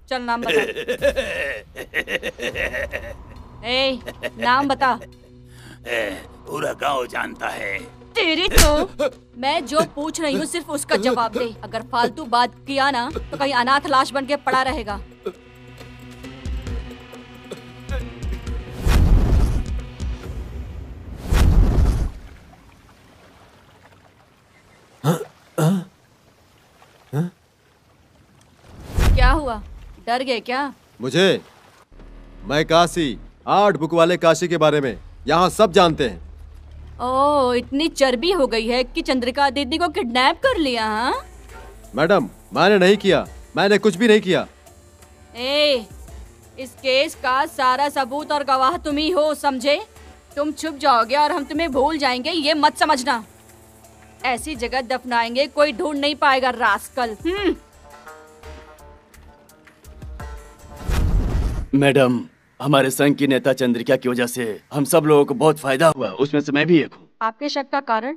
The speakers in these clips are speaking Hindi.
चल नाम बता। ए, नाम बता। पूरा गांव जानता है। तेरी तो मैं जो पूछ रही हूँ सिर्फ उसका जवाब दे। अगर फालतू बात किया ना तो कहीं अनाथ लाश बन के पड़ा रहेगा। क्या हुआ, डर गए क्या? मैं काशी 8 बुक वाले काशी के बारे में यहाँ सब जानते हैं। ओह, इतनी चर्बी हो गई है कि चंद्रिका दीदी को किडनैप कर लिया? हाँ मैडम, मैंने नहीं किया, मैंने कुछ भी नहीं किया। इस केस का सारा सबूत और गवाह तुम ही हो, समझे? तुम छुप जाओगे और हम तुम्हें भूल जाएंगे, ये मत समझना। ऐसी जगह दफनाएंगे कोई ढूंढ नहीं पाएगा, रास्कल। मैडम, हमारे संघ की नेता चंद्रिका की वजह से हम सब लोगों को बहुत फायदा हुआ, उसमें से मैं भी एक हूँ। आपके शक का कारण?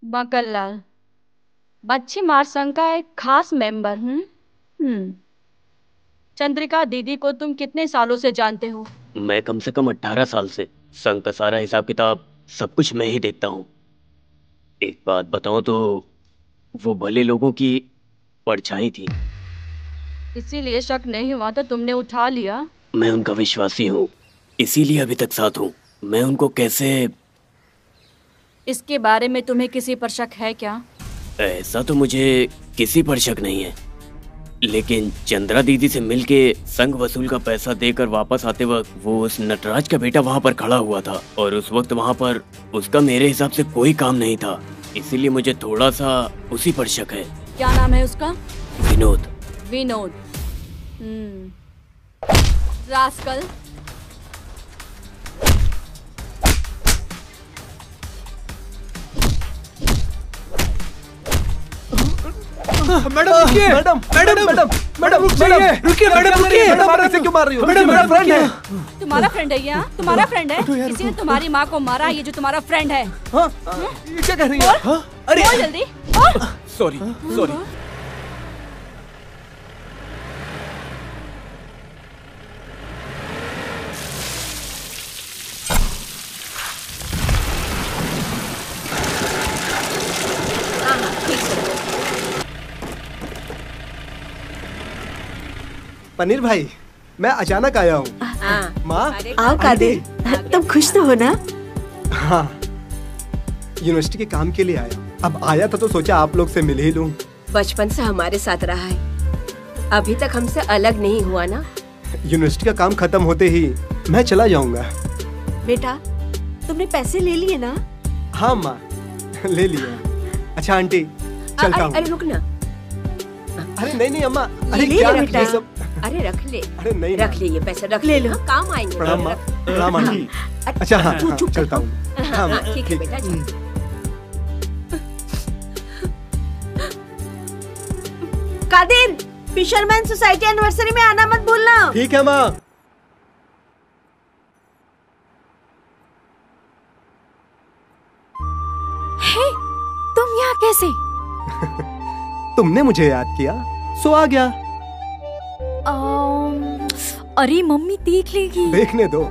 मक्खनलाल, मच्छी मार संघ का एक खास मेंबर। चंद्रिका दीदी को तुम कितने सालों से जानते हो? मैं कम से कम 18 साल से। संघ का सारा हिसाब किताब सब कुछ मैं ही देखता हूँ। एक बात बताऊं तो वो भले लोगों की परछाई थी। इसीलिए शक नहीं हुआ तो तुमने उठा लिया? मैं उनका विश्वासी हूँ, इसीलिए अभी तक साथ हूँ। मैं उनको कैसे... इसके बारे में तुम्हें किसी पर शक है क्या? ऐसा तो मुझे किसी पर शक नहीं है, लेकिन चंद्रा दीदी से मिलके संघ वसूल का पैसा देकर वापस आते वक्त वो उस नटराज का बेटा वहाँ पर खड़ा हुआ था और उस वक्त वहाँ पर उसका मेरे हिसाब से कोई काम नहीं था, इसीलिए मुझे थोड़ा सा उसी पर शक है। क्या नाम है उसका? विनोद। विनोद। रास्कल। मैडम रुकिए, मैडम मैडम मैडम मैडम रुकिए, मैडम रुकिए, मैडम ऐसे क्यों मार रही हो? मैडम मेरा फ्रेंड है। तुम्हारा फ्रेंड है? यहाँ तुम्हारा फ्रेंड है? किसी ने तुम्हारी माँ को मारा, ये जो तुम्हारा फ्रेंड है? हाँ, ये क्या कह रही है? अरे बोल जल्दी। Sorry sorry. पनीर भाई, मैं अचानक आया हूँ। माँ, आओ कादिर, तुम खुश तो हो ना? हाँ, यूनिवर्सिटी के काम के लिए आया। अब आया था तो सोचा आप लोग से मिल ही लूं। बचपन से हमारे साथ रहा है, अभी तक हमसे अलग नहीं हुआ ना? यूनिवर्सिटी का काम खत्म होते ही मैं चला जाऊंगा। बेटा, तुमने पैसे ले लिए ना? हाँ माँ, ले लिए। अच्छा आंटी, चलता हूँ। अरे रुक ना। अरे नहीं अम्मा, अरे क्या ये सब? अरे रख ले। अरे नहीं, रख ले, ये पैसे रख ले लो, काम आएंगे। प्रणाम माँ, प्रणाम आंटी। अच्छा हाँ, चलता हूँ। हाँ ठीक है बेटा। कादिर, फिशरमैन सोसाइटी एनिवर्सरी में आना मत भूलना। ठीक है माँ। हे, तुम यहाँ कैसे? तुमने मुझे याद किया, सो आ गया। अरे मम्मी देख लेगी। देखने दो,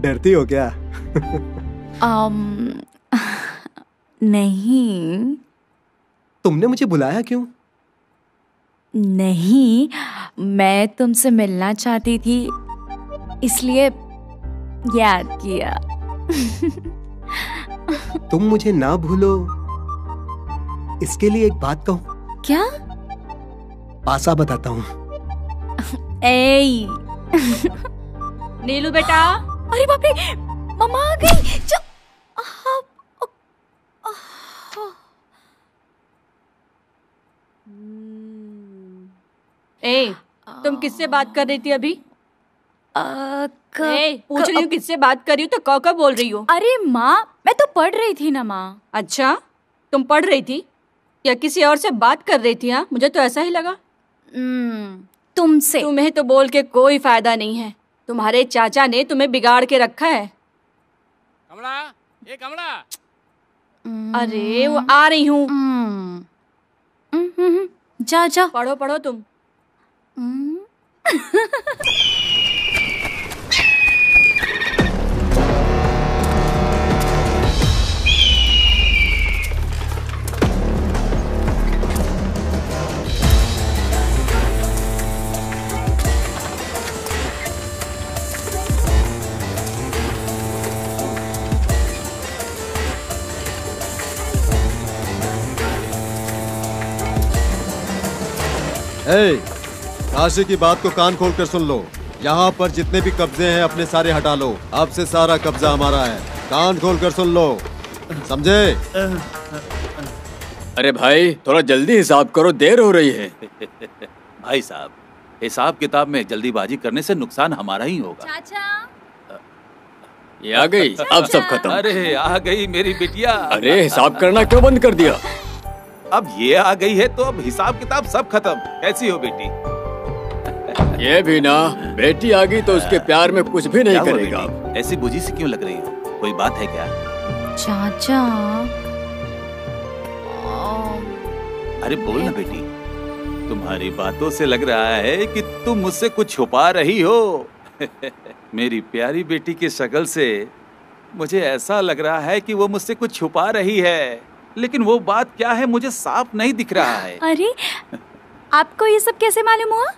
डरती हो क्या? नहीं। तुमने मुझे बुलाया क्यों? नहीं, मैं तुमसे मिलना चाहती थी, इसलिए याद किया। तुम मुझे ना भूलो इसके लिए एक बात कहूं? क्या? पासा बताता हूँ। ए नीलू बेटा। अरे बाप रे, मम्मा आ गई। ए, तुम किससे बात कर रही थी अभी? पूछ रही हूँ किससे बात कर रही हूँ तो कब बोल रही हो? अरे माँ, मैं तो पढ़ रही थी ना माँ। अच्छा, तुम पढ़ रही थी या किसी और से बात कर रही थी? हाँ, मुझे तो ऐसा ही लगा। तुमसे। तुम्हें तो बोल के कोई फायदा नहीं है। तुम्हारे चाचा ने तुम्हें बिगाड़ के रखा है। कमला, ये कमला। अरे वो आ रही हूँ। जा जा, पढ़ो पढ़ो तुम। काशी की बात को कान खोल कर सुन लो। यहाँ पर जितने भी कब्जे हैं अपने सारे हटा लो। अब से सारा कब्जा हमारा है। कान खोल कर सुन लो, समझे? अरे भाई, थोड़ा जल्दी हिसाब करो, देर हो रही है। भाई साहब, हिसाब किताब में जल्दीबाजी करने से नुकसान हमारा ही होगा। चाचा, ये आ गई, अब सब खत्म। अरे आ गई मेरी बिटिया। अरे हिसाब करना क्यों बंद कर दिया? अब ये आ गई है तो अब हिसाब किताब सब खत्म। कैसी हो बेटी? ये भी ना, बेटी आ गई तो उसके प्यार में कुछ भी नहीं करेगा। ऐसी बुझी सी क्यों लग रही हो? कोई बात है क्या? चाचा। अरे बोल ना बेटी, तुम्हारी बातों से लग रहा है कि तुम मुझसे कुछ छुपा रही हो। मेरी प्यारी बेटी की शक्ल से मुझे ऐसा लग रहा है कि वो मुझसे कुछ छुपा रही है, लेकिन वो बात क्या है मुझे साफ नहीं दिख रहा है। अरे, आपको ये सब कैसे मालूम हुआ?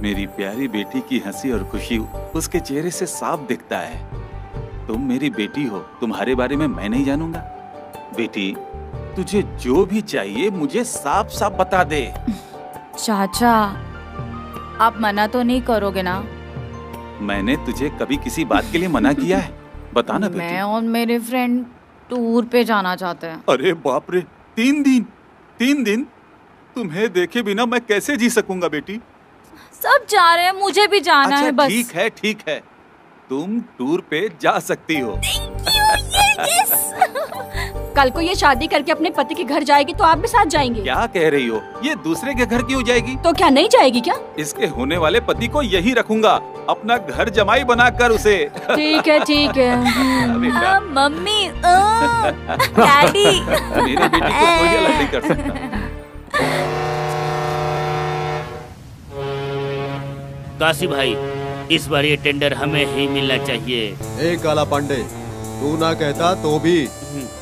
मेरी प्यारी बेटी की हंसी और खुशी उसके चेहरे से साफ दिखता है। तुम मेरी बेटी हो, तुम्हारे बारे में मैं नहीं जानूंगा? बेटी, तुझे जो भी चाहिए मुझे साफ साफ बता दे। चाचा, आप मना तो नहीं करोगे ना? मैंने तुझे कभी किसी बात के लिए मना किया है? बता ना बेटी। मैं और मेरे फ्रेंड टूर पे जाना चाहते हैं। अरे बाप रे, 3 दिन? 3 दिन? तुम्हें देखे बिना मैं कैसे जी सकूंगा बेटी? सब जा रहे हैं, मुझे भी जाना है बस। ठीक है ठीक है, तुम टूर पे जा सकती हो। कल को ये शादी करके अपने पति के घर जाएगी तो आप भी साथ जाएंगे? क्या कह रही हो? ये दूसरे के घर क्यों जाएगी? तो क्या नहीं जाएगी क्या? इसके होने वाले पति को यही रखूंगा, अपना घर जमाई बनाकर उसे। ठीक है ठीक है। Mummy, daddy. मेरी बेटी को कोई अलग नहीं कर सकता। काशी भाई, इस बार ये टेंडर हमें ही मिलना चाहिए। ए काला पांडे, तू ना कहता तो भी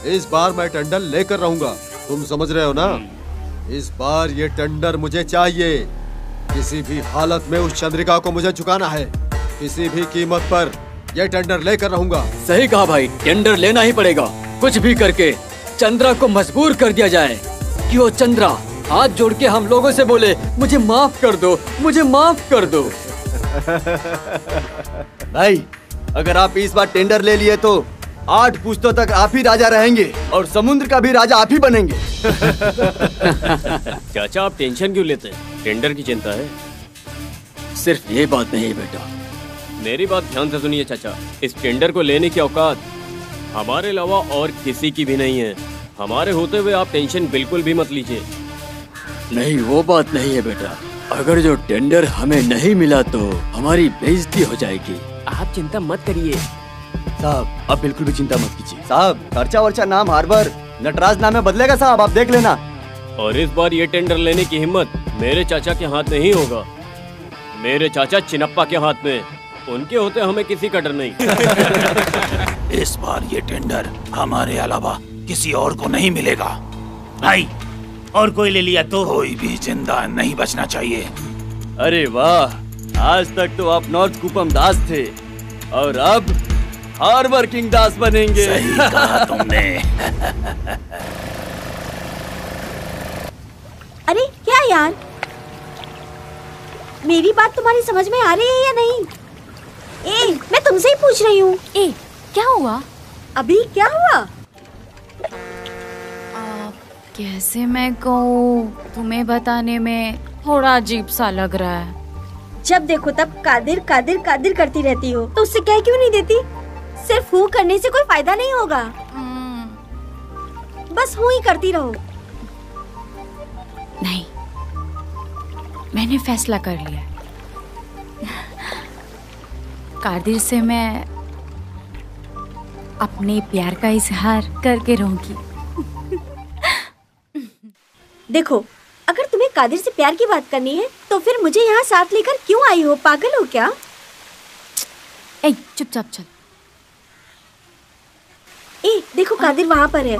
इस बार मैं टेंडर लेकर रहूंगा। तुम समझ रहे हो ना? इस बार ये टेंडर मुझे चाहिए। किसी भी हालत में उस चंद्रिका को मुझे चुकाना है। किसी भी कीमत पर ये टेंडर लेकर रहूंगा। सही कहा भाई, टेंडर लेना ही पड़ेगा। कुछ भी करके चंद्रा को मजबूर कर दिया जाए कि वो चंद्रा हाथ जोड़ के हम लोगों से बोले, मुझे माफ कर दो, मुझे माफ कर दो। भाई, अगर आप इस बार टेंडर ले लिए तो 8 पुश्तों तक आप ही राजा रहेंगे और समुद्र का भी राजा आप ही बनेंगे। चाचा, आप टेंशन क्यों लेते हैं? टेंडर की चिंता है। सिर्फ ये बात नहीं बेटा, मेरी बात ध्यान से सुनिए चाचा। इस टेंडर को लेने की औकात हमारे अलावा और किसी की भी नहीं है। हमारे होते हुए आप टेंशन बिल्कुल भी मत लीजिए। नहीं, वो बात नहीं है बेटा। अगर जो टेंडर हमें नहीं मिला तो हमारी बेइज्जती हो जाएगी। आप चिंता मत करिए साहब, आप बिल्कुल भी चिंता मत कीजिए साहब। खर्चा वर्चा नाम हार्बर नटराज नाम में बदलेगा साहब, आप देख लेना। और इस बार ये टेंडर लेने की हिम्मत मेरे चाचा के हाथ में ही होगा। मेरे चाचा चिनप्पा के हाथ में। उनके होते हमें किसी का डर नहीं। इस बार ये टेंडर हमारे अलावा किसी और को नहीं मिलेगा। भाई, और कोई ले लिया तो? कोई भी जिंदा नहीं बचना चाहिए। अरे वाह, आज तक तो आप नॉर्थ कुपम दास थे और अब हार्ड वर्किंग दास बनेंगे। सही कहा तुमने। अरे क्या यार, मेरी बात तुम्हारी समझ में आ रही है या नहीं? ए, मैं तुमसे ही पूछ रही हूँ। ए, क्या हुआ? अभी क्या हुआ? कैसे मैं कहूँ, तुम्हें बताने में थोड़ा अजीब सा लग रहा है। जब देखो तब कादिर कादिर कादिर करती रहती हो, तो उससे कह क्यों नहीं देती? सिर्फ हूँ करने से कोई फायदा नहीं होगा। बस हूँ ही करती रहो। नहीं, मैंने फैसला कर लिया। कादिर से मैं अपने प्यार का इजहार करके रहूंगी। देखो, अगर तुम्हें कादिर से प्यार की बात करनी है तो फिर मुझे यहाँ साथ लेकर क्यों आई हो? पागल हो क्या? ए, चुपचाप चल। ए, देखो कादिर वहाँ पर है।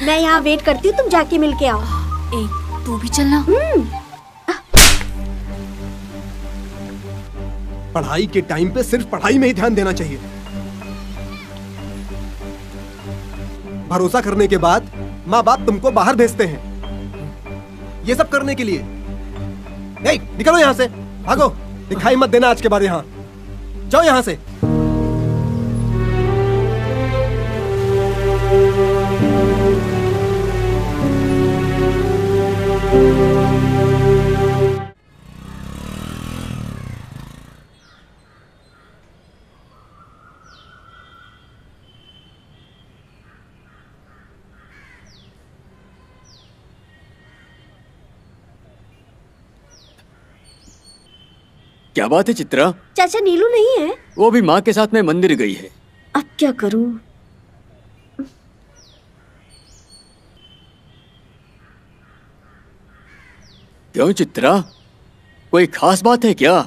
मैं यहाँ वेट करती हूँ, तुम जाके मिल के आओ। ए, तू भी चलना। पढ़ाई के टाइम पे सिर्फ पढ़ाई में ही ध्यान देना चाहिए। भरोसा करने के बाद माँ बाप तुमको बाहर भेजते हैं ये सब करने के लिए। नहीं, निकलो यहाँ से, भागो। दिखाई मत देना आज के बाद यहाँ। जाओ यहाँ से। क्या बात है चित्रा? चाचा नीलू नहीं है? वो भी माँ के साथ में मंदिर गई है। अब क्या करूं? क्यों चित्रा, कोई खास बात है क्या?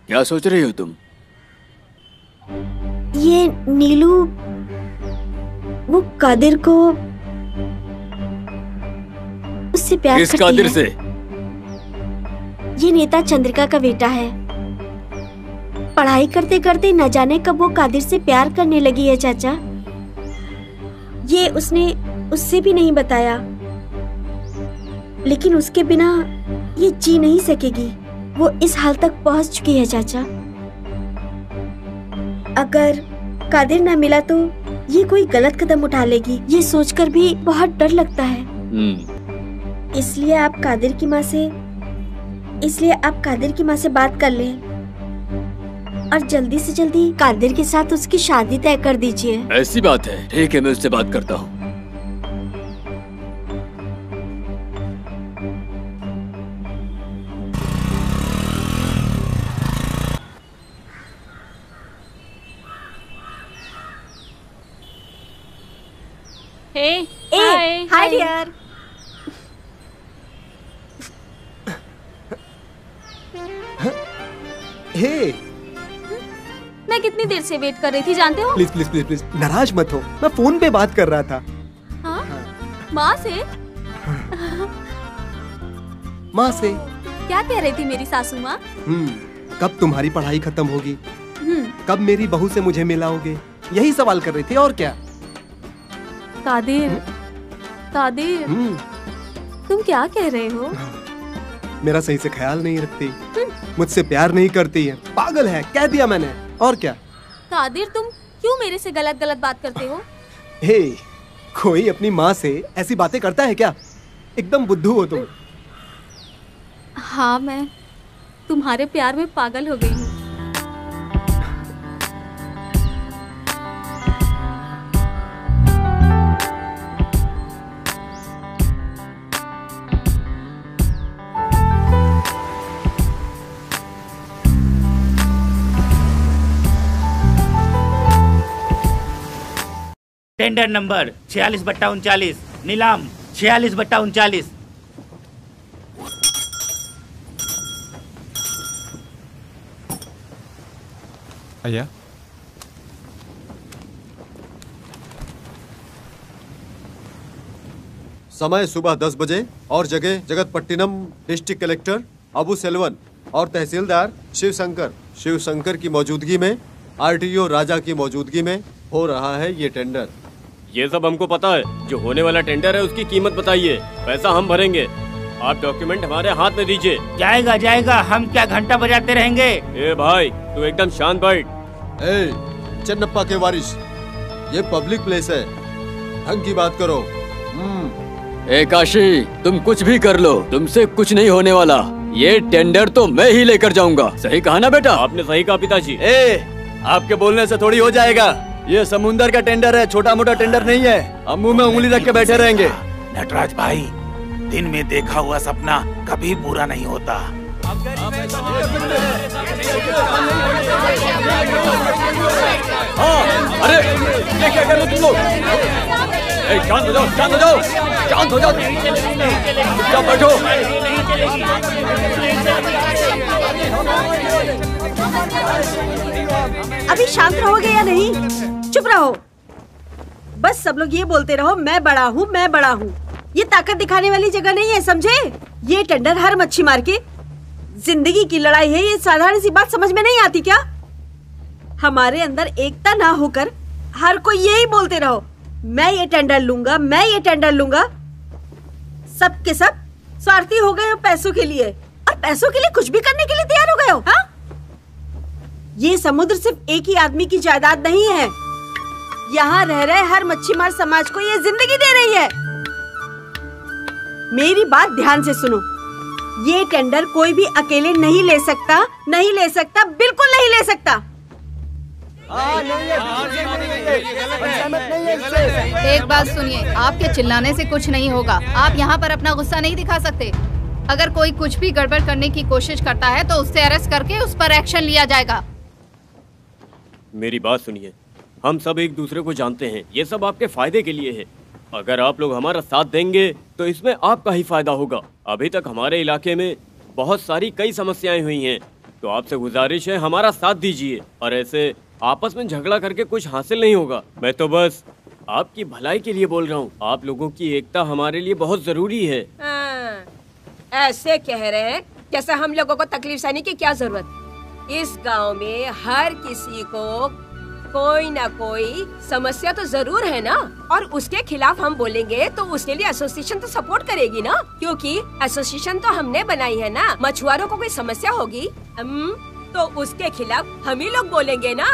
क्या सोच रही हो तुम? ये नीलू वो कादिर को उससे प्यार किस करती कादिर है। से? ये नेता चंद्रिका का बेटा है। पढ़ाई करते करते न जाने कब वो कादिर से प्यार करने लगी है चाचा। ये उसने उससे भी नहीं बताया, लेकिन उसके बिना ये जी नहीं सकेगी। वो इस हाल तक पहुंच चुकी है चाचा। अगर कादिर न मिला तो ये कोई गलत कदम उठा लेगी, ये सोचकर भी बहुत डर लगता है। इसलिए आप कादिर की माँ से बात कर लें और जल्दी से जल्दी कादिर के साथ उसकी शादी तय कर दीजिए। ऐसी बात है, ठीक है, मैं उससे बात करता हूँ। Hi dear. हे, मैं कितनी देर से वेट कर रही थी जानते हो? प्लीज प्लीज प्लीज प्लीज नाराज मत हो, मैं फोन पे बात कर रहा था। हाँ? माँ से? माँ से? क्या कह रही थी मेरी सासू माँ? कब तुम्हारी पढ़ाई खत्म होगी, कब मेरी बहू से मुझे मिलाओगे, यही सवाल कर रही थी और क्या। कादिर, कादिर, तुम क्या कह रहे हो? मेरा सही से ख्याल नहीं रखती, मुझसे प्यार नहीं करती है, पागल है, कह दिया मैंने, और क्या। कादिर, तुम क्यों मेरे से गलत गलत बात करते हो? हे, कोई अपनी माँ से ऐसी बातें करता है क्या? एकदम बुद्धू हो तुम। हाँ, मैं तुम्हारे प्यार में पागल हो गई हूँ। टेंडर नंबर 46/39, नीलाम 46/39। भैया, समय सुबह 10 बजे और जगह जगतपट्टिनम। डिस्ट्रिक्ट कलेक्टर अबू सेल्वन और तहसीलदार शिव शंकर की मौजूदगी में, आरटीओ राजा की मौजूदगी में हो रहा है ये टेंडर। ये सब हमको पता है। जो होने वाला टेंडर है उसकी कीमत बताइए, पैसा हम भरेंगे। आप डॉक्यूमेंट हमारे हाथ में दीजिए। जाएगा जाएगा, हम क्या घंटा बजाते रहेंगे। ए भाई तू एकदम शांत बैठ। ए चन्नप्पा के वारिस, ये पब्लिक प्लेस है, ढंग की बात करो। ए काशी, तुम कुछ भी कर लो, तुमसे कुछ नहीं होने वाला। ये टेंडर तो मैं ही लेकर जाऊंगा। सही कहा ना बेटा? आपने सही कहा पिताजी। आपके बोलने से थोड़ी हो जाएगा। ये समुंदर का टेंडर है, छोटा मोटा टेंडर नहीं है। हम मुंह में उंगली रख के बैठे रहेंगे। नटराज भाई, दिन में देखा हुआ सपना कभी पूरा नहीं होता। अरे ये क्या कर रहे हो तुम लोग? शांत हो जाओ, शांत हो जाओ, शांत हो जाओ, चुपचाप बैठो। अभी शांत रहोगे या नहीं? चुप रहो। बस सब लोग ये बोलते रहो, मैं बड़ा हूँ, मैं बड़ा हूँ। ये ताकत दिखाने वाली जगह नहीं है, समझे? ये टेंडर हर मच्छी मार के जिंदगी की लड़ाई है। ये साधारण सी बात समझ में नहीं आती क्या? हमारे अंदर एकता ना होकर हर कोई यही बोलते रहो, मैं ये टेंडर लूंगा, मैं ये टेंडर लूंगा। सब के सब स्वार्थी हो गए हो पैसों के लिए, और पैसों के लिए कुछ भी करने के लिए तैयार हो गए हो। हाँ? ये समुद्र सिर्फ एक ही आदमी की जायदाद नहीं है। यहाँ रह रहे हर मच्छीमार समाज को ये जिंदगी दे रही है। मेरी बात ध्यान से सुनो, ये टेंडर कोई भी अकेले नहीं ले सकता, नहीं ले सकता, बिल्कुल नहीं ले सकता। एक बात सुनिए, आपके चिल्लाने से कुछ नहीं होगा। आप यहाँ पर अपना गुस्सा नहीं दिखा सकते। अगर कोई कुछ भी गड़बड़ करने की कोशिश करता है तो उससे अरेस्ट करके उस पर एक्शन लिया जाएगा। मेरी बात सुनिए, हम सब एक दूसरे को जानते हैं। ये सब आपके फायदे के लिए है। अगर आप लोग हमारा साथ देंगे तो इसमें आपका ही फायदा होगा। अभी तक हमारे इलाके में बहुत सारी कई समस्याएं हुई हैं, तो आपसे गुजारिश है हमारा साथ दीजिए। और ऐसे आपस में झगड़ा करके कुछ हासिल नहीं होगा। मैं तो बस आपकी भलाई के लिए बोल रहा हूँ। आप लोगों की एकता हमारे लिए बहुत जरूरी है। ऐसे कह रहे हैं जैसे हम लोगों को तकलीफ सहने की क्या जरूरत। इस गांव में हर किसी को कोई ना कोई समस्या तो जरूर है ना, और उसके खिलाफ हम बोलेंगे तो उसके लिए एसोसिएशन तो सपोर्ट करेगी ना, क्योंकि एसोसिएशन तो हमने बनाई है ना। मछुआरों को कोई समस्या होगी तो उसके खिलाफ हम ही लोग बोलेंगे ना।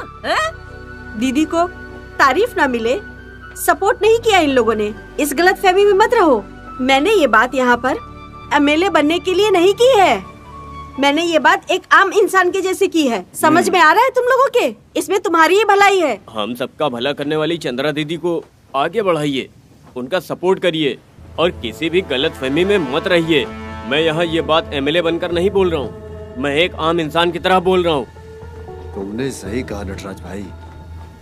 दीदी को तारीफ ना मिले, सपोर्ट नहीं किया इन लोगों ने। इस गलतफहमी में मत रहो। मैंने ये बात यहाँ पर एमएलए बनने के लिए नहीं की है। मैंने ये बात एक आम इंसान के जैसे की है। समझ में आ रहा है तुम लोगों के? इसमें तुम्हारी ही भलाई है। हम सबका भला करने वाली चंद्रा दीदी को आगे बढ़ाइए, उनका सपोर्ट करिए और किसी भी गलतफहमी में मत रहिए। मैं यहाँ ये बात एमएलए बनकर नहीं बोल रहा हूँ, मैं एक आम इंसान की तरह बोल रहा हूँ। तुमने सही कहा नटराज भाई,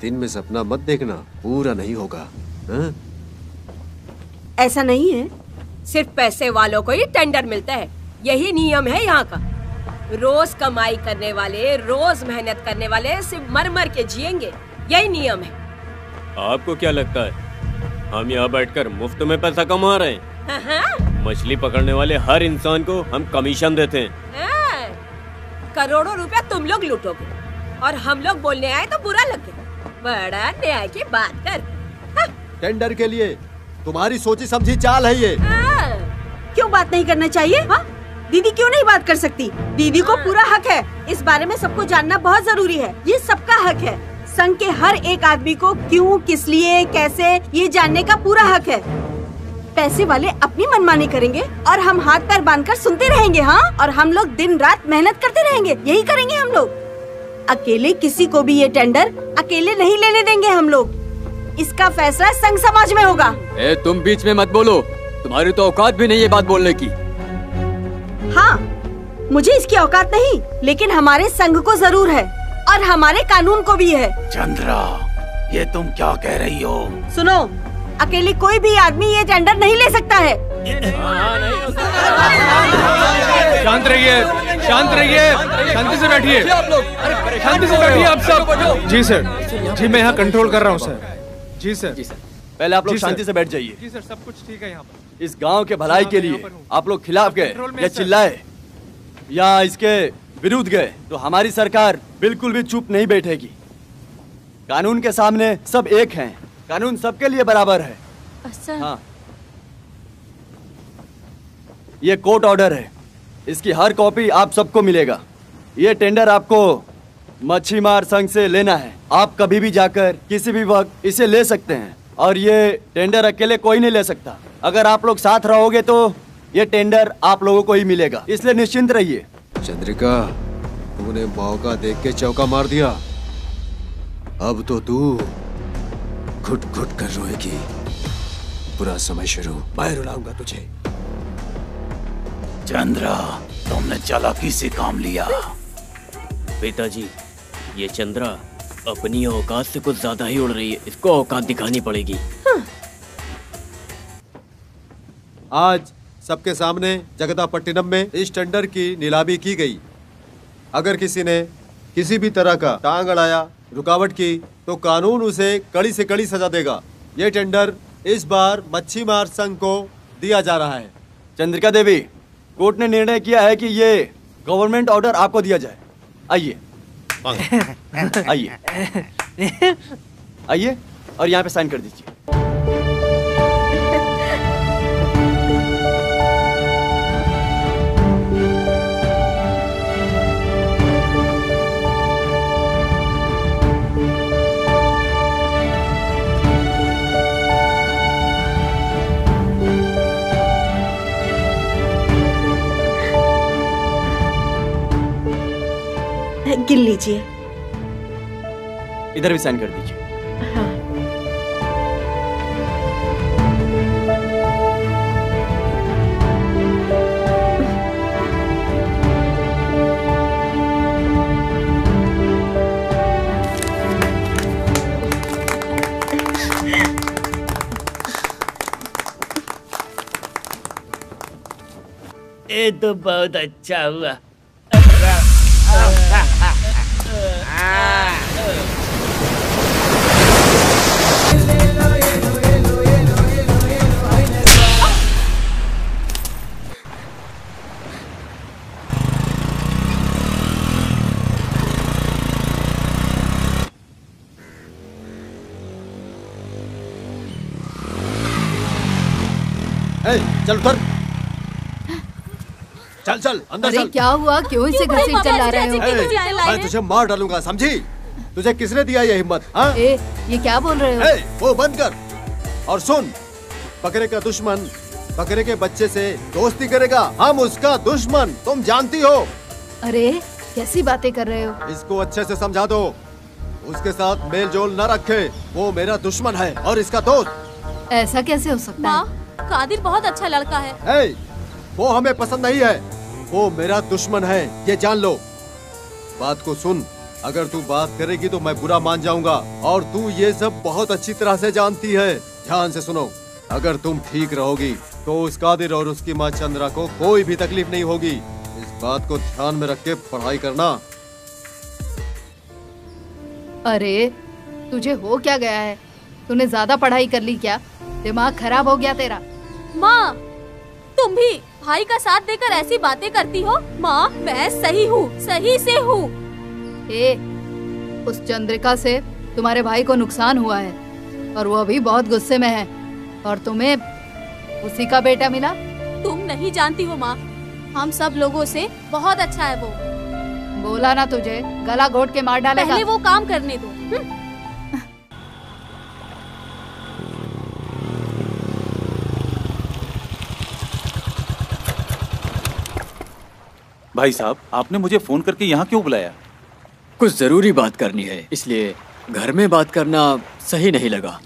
दिन में सपना मत देखना, पूरा नहीं होगा। ऐसा नहीं है, सिर्फ पैसे वालों को ही टेंडर मिलता है, यही नियम है यहाँ का। रोज कमाई करने वाले, रोज मेहनत करने वाले सिर्फ मर मर के जिएंगे, यही नियम है। आपको क्या लगता है हम यहाँ बैठकर मुफ्त में पैसा कमा रहे हैं? मछली पकड़ने वाले हर इंसान को हम कमीशन देते हैं। करोड़ों रुपया तुम लोग लूटोगे और हम लोग बोलने आए तो बुरा लगे। बड़ा न्याय की बात कर। टेंडर के लिए तुम्हारी सोची समझी चाल है ये। क्यों बात नहीं करना चाहिए? हाँ? दीदी क्यों नहीं बात कर सकती? दीदी को पूरा हक है। इस बारे में सबको जानना बहुत जरूरी है। ये सबका हक है। संघ के हर एक आदमी को क्यों, किस लिए, कैसे, ये जानने का पूरा हक है। पैसे वाले अपनी मनमानी करेंगे और हम हाथ पैर बांधकर सुनते रहेंगे। हाँ, और हम लोग दिन रात मेहनत करते रहेंगे। यही करेंगे हम लोग। अकेले किसी को भी ये टेंडर अकेले नहीं लेने देंगे हम लोग। इसका फैसला संघ समाज में होगा। तुम बीच में मत बोलो, तुम्हारी तो औकात भी नहीं है बात बोलने की। हाँ, मुझे इसकी औकात नहीं, लेकिन हमारे संघ को जरूर है और हमारे कानून को भी है। चंद्रा, ये तुम क्या कह रही हो? सुनो, अकेले कोई भी आदमी ये टेंडर नहीं ले सकता है। शांत रहिए, शांत रहिए, शांति से बैठिए, शांति से बैठिए आप सब। जी सर, जी मैं यहाँ कंट्रोल कर रहा हूँ सर। जी सर। पहले आप लोग जी सर। शांति से बैठ जाइए। जी सर, सब कुछ ठीक है यहाँ पर। इस गांव के भलाई के लिए आप लोग खिलाफ गए कंट्रोल में या है, सर। चिल्लाए या इसके विरुद्ध गए तो हमारी सरकार बिल्कुल भी चुप नहीं बैठेगी। कानून के सामने सब एक हैं, कानून सबके लिए बराबर है। सर। हाँ, ये कोर्ट ऑर्डर है, इसकी हर कॉपी आप सबको मिलेगा। ये टेंडर आपको मच्छीमार संघ से लेना है। आप कभी भी जाकर किसी भी वक्त इसे ले सकते हैं और ये टेंडर अकेले कोई नहीं ले सकता। अगर आप लोग साथ रहोगे तो ये टेंडर आप लोगों को ही मिलेगा, इसलिए निश्चिंत रहिए। चंद्रिका, तूने मौका देख के चौका मार दिया। अब तो तू घुट घुट कर रोएगी। बुरा समय शुरू, मैं रुलाऊंगा तुझे। चंद्रा, तुमने चालाकी से काम लिया। पिताजी, ये चंद्रा अपनी औकात से कुछ ज्यादा ही उड़ रही है, इसको औकात दिखानी पड़ेगी। आज सबके सामने जगदापट्टिनम में इस टेंडर की नीलामी की गई। अगर किसी ने किसी भी तरह का टांग अड़ाया, रुकावट की, तो कानून उसे कड़ी से कड़ी सजा देगा। ये टेंडर इस बार मच्छीमार संघ को दिया जा रहा है। चंद्रिका देवी, कोर्ट ने निर्णय किया है कि ये गवर्नमेंट ऑर्डर आपको दिया जाए। आइए आइए आइए और यहाँ पे साइन कर दीजिए। गिन लीजिए। इधर भी साइन कर दीजिए। ये तो बहुत अच्छा हुआ। चल उतर। चल चल अंदर अरे चल। क्या हुआ, क्यों इसे घसीट चला रहे हो? मैं तुझे मार डालूंगा, समझी? तुझे किसने दिया ये हिम्मत? हाँ? ये क्या बोल रहे हो? वो बंद कर और सुन। बकरे का दुश्मन बकरे के बच्चे से दोस्ती करेगा, हम उसका दुश्मन, तुम जानती हो। अरे कैसी बातें कर रहे हो? इसको अच्छे से समझा दो, उसके साथ मेल जोल न रखे। वो मेरा दुश्मन है और इसका दोस्त। ऐसा कैसे हो सकता है? कादिर बहुत अच्छा लड़का है। वो हमें पसंद नहीं है, वो मेरा दुश्मन है, ये जान लो। बात को सुन, अगर तू बात करेगी तो मैं बुरा मान जाऊंगा और तू ये सब बहुत अच्छी तरह से जानती है। ध्यान से सुनो, अगर तुम ठीक रहोगी तो उस कादिर और उसकी माँ चंद्रा को कोई भी तकलीफ नहीं होगी। इस बात को ध्यान में रख के पढ़ाई करना। अरे तुझे हो क्या गया है? तूने ज्यादा पढ़ाई कर ली क्या? दिमाग खराब हो गया तेरा? माँ, तुम भी भाई का साथ देकर ऐसी बातें करती हो। माँ, मैं सही हूँ, सही से हूँ। उस चंद्रिका से तुम्हारे भाई को नुकसान हुआ है और वो अभी बहुत गुस्से में है और तुम्हें उसी का बेटा मिला। तुम नहीं जानती हो माँ, हम सब लोगों से बहुत अच्छा है वो। बोला ना तुझे, गला घोट के मार डालेगा। पहले वो काम करने दो। भाई साहब, आपने मुझे फोन करके यहाँ क्यों बुलाया? कुछ जरूरी बात करनी है, इसलिए घर में बात करना सही नहीं लगा।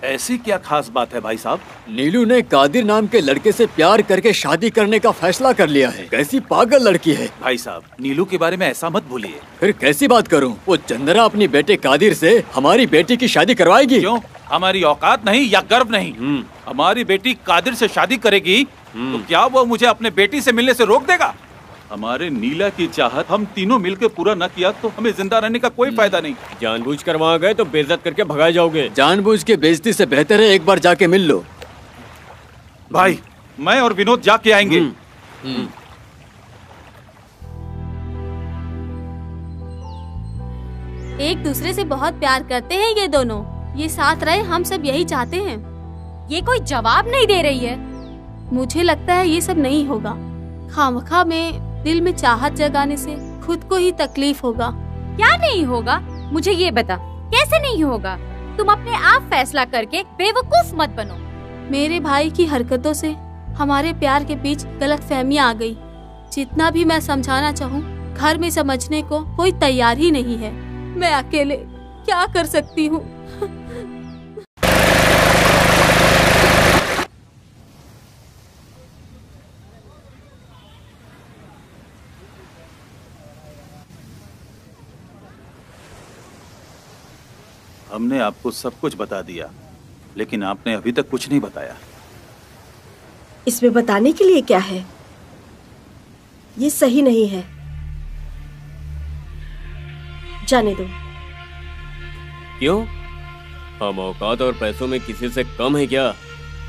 ऐसी क्या खास बात है भाई साहब? नीलू ने कादिर नाम के लड़के से प्यार करके शादी करने का फैसला कर लिया है। कैसी पागल लड़की है। भाई साहब, नीलू के बारे में ऐसा मत भूलिए। फिर कैसी बात करूं? वो चंद्रा अपनी बेटे कादिर से हमारी बेटी की शादी करवाएगी। क्यों? हमारी औकात नहीं या गर्व नहीं? हमारी बेटी कादिर से शादी करेगी तो क्या वो मुझे अपने बेटी से मिलने से रोक देगा? हमारे नीला की चाहत हम तीनों मिलकर पूरा न किया तो हमें जिंदा रहने का कोई फायदा नहीं। जानबूझकर वहाँ गए तो बेइज्जत करके भगाए जाओगे। जानबूझ के बेइज्जती से बेहतर है एक बार जाके मिल लो। भाई मैं और विनोद जाके आएंगे। एक दूसरे से बहुत प्यार करते हैं ये दोनों। ये साथ रहे, हम सब यही चाहते हैं। ये कोई जवाब नहीं दे रही है। मुझे लगता है ये सब नहीं होगा। खामखा में दिल में चाहत जगाने से खुद को ही तकलीफ होगा। क्या नहीं होगा? मुझे ये बता, कैसे नहीं होगा? तुम अपने आप फैसला करके बेवकूफ मत बनो। मेरे भाई की हरकतों से हमारे प्यार के बीच गलतफहमी आ गई। जितना भी मैं समझाना चाहूँ, घर में समझने को कोई तैयार ही नहीं है। मैं अकेले क्या कर सकती हूँ? हमने आपको सब कुछ बता दिया, लेकिन आपने अभी तक कुछ नहीं बताया। इसमें बताने के लिए क्या है? ये सही नहीं है, जाने दो। क्यों? हम औकात और पैसों में किसी से कम है क्या?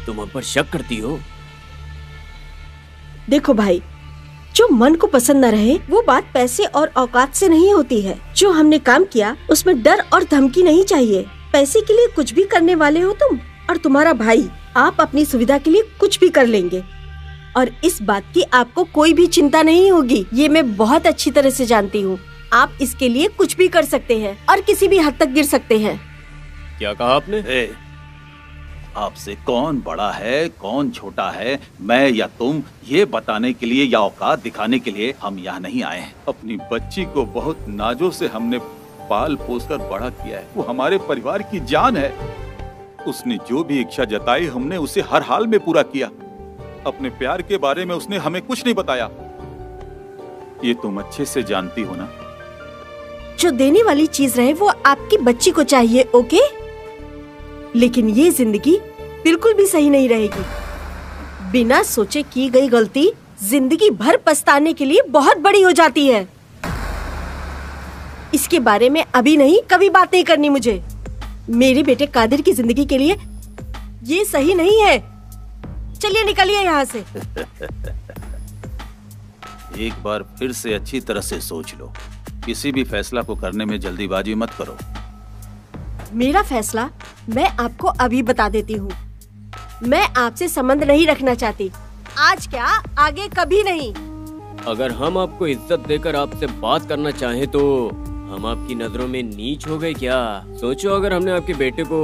तुम हम पर शक करती हो? देखो भाई, जो मन को पसंद न रहे वो बात पैसे और औकात से नहीं होती है। जो हमने काम किया उसमें डर और धमकी नहीं चाहिए। पैसे के लिए कुछ भी करने वाले हो तुम और तुम्हारा भाई। आप अपनी सुविधा के लिए कुछ भी कर लेंगे और इस बात की आपको कोई भी चिंता नहीं होगी। ये मैं बहुत अच्छी तरह से जानती हूँ। आप इसके लिए कुछ भी कर सकते हैं और किसी भी हद तक गिर सकते हैं। क्या कहा आपने? आपसे कौन बड़ा है कौन छोटा है, मैं या तुम, ये बताने के लिए या औकात दिखाने के लिए हम यहाँ नहीं आए हैं। अपनी बच्ची को बहुत नाजों से हमने पाल पोस कर बड़ा किया है। वो हमारे परिवार की जान है। उसने जो भी इच्छा जताई हमने उसे हर हाल में पूरा किया। अपने प्यार के बारे में उसने हमें कुछ नहीं बताया। ये तुम अच्छे से जानती हो ना। जो देने वाली चीज रहे वो आपकी बच्ची को चाहिए, ओके? लेकिन ये जिंदगी बिल्कुल भी सही नहीं रहेगी। बिना सोचे की गई गलती जिंदगी भर पछताने के लिए बहुत बड़ी हो जाती है। इसके बारे में अभी नहीं, कभी बात नहीं करनी मुझे। मेरे बेटे कादिर की जिंदगी के लिए ये सही नहीं है। चलिए निकलिए यहाँ से। एक बार फिर से अच्छी तरह से सोच लो। किसी भी फैसला को करने में जल्दीबाजी मत करो। मेरा फैसला मैं आपको अभी बता देती हूँ। मैं आपसे संबंध नहीं रखना चाहती। आज क्या, आगे कभी नहीं। अगर हम आपको इज्जत देकर आपसे बात करना चाहें तो हम आपकी नजरों में नीच हो गए क्या? सोचो, अगर हमने आपके बेटे को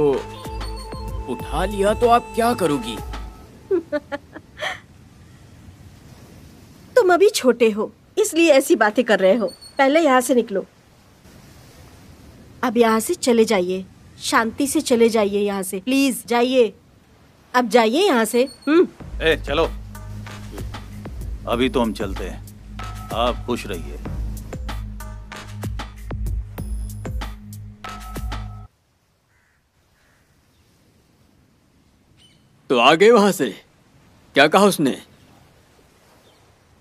उठा लिया तो आप क्या करोगी? तुम अभी छोटे हो इसलिए ऐसी बातें कर रहे हो। पहले यहाँ से निकलो। अब यहाँ से चले जाइए, शांति से चले जाइए यहाँ से, प्लीज जाइए। अब जाइए यहाँ से। चलो, अभी तो हम चलते हैं। आप खुश रहिए। तो आ गए वहां से? क्या कहा उसने?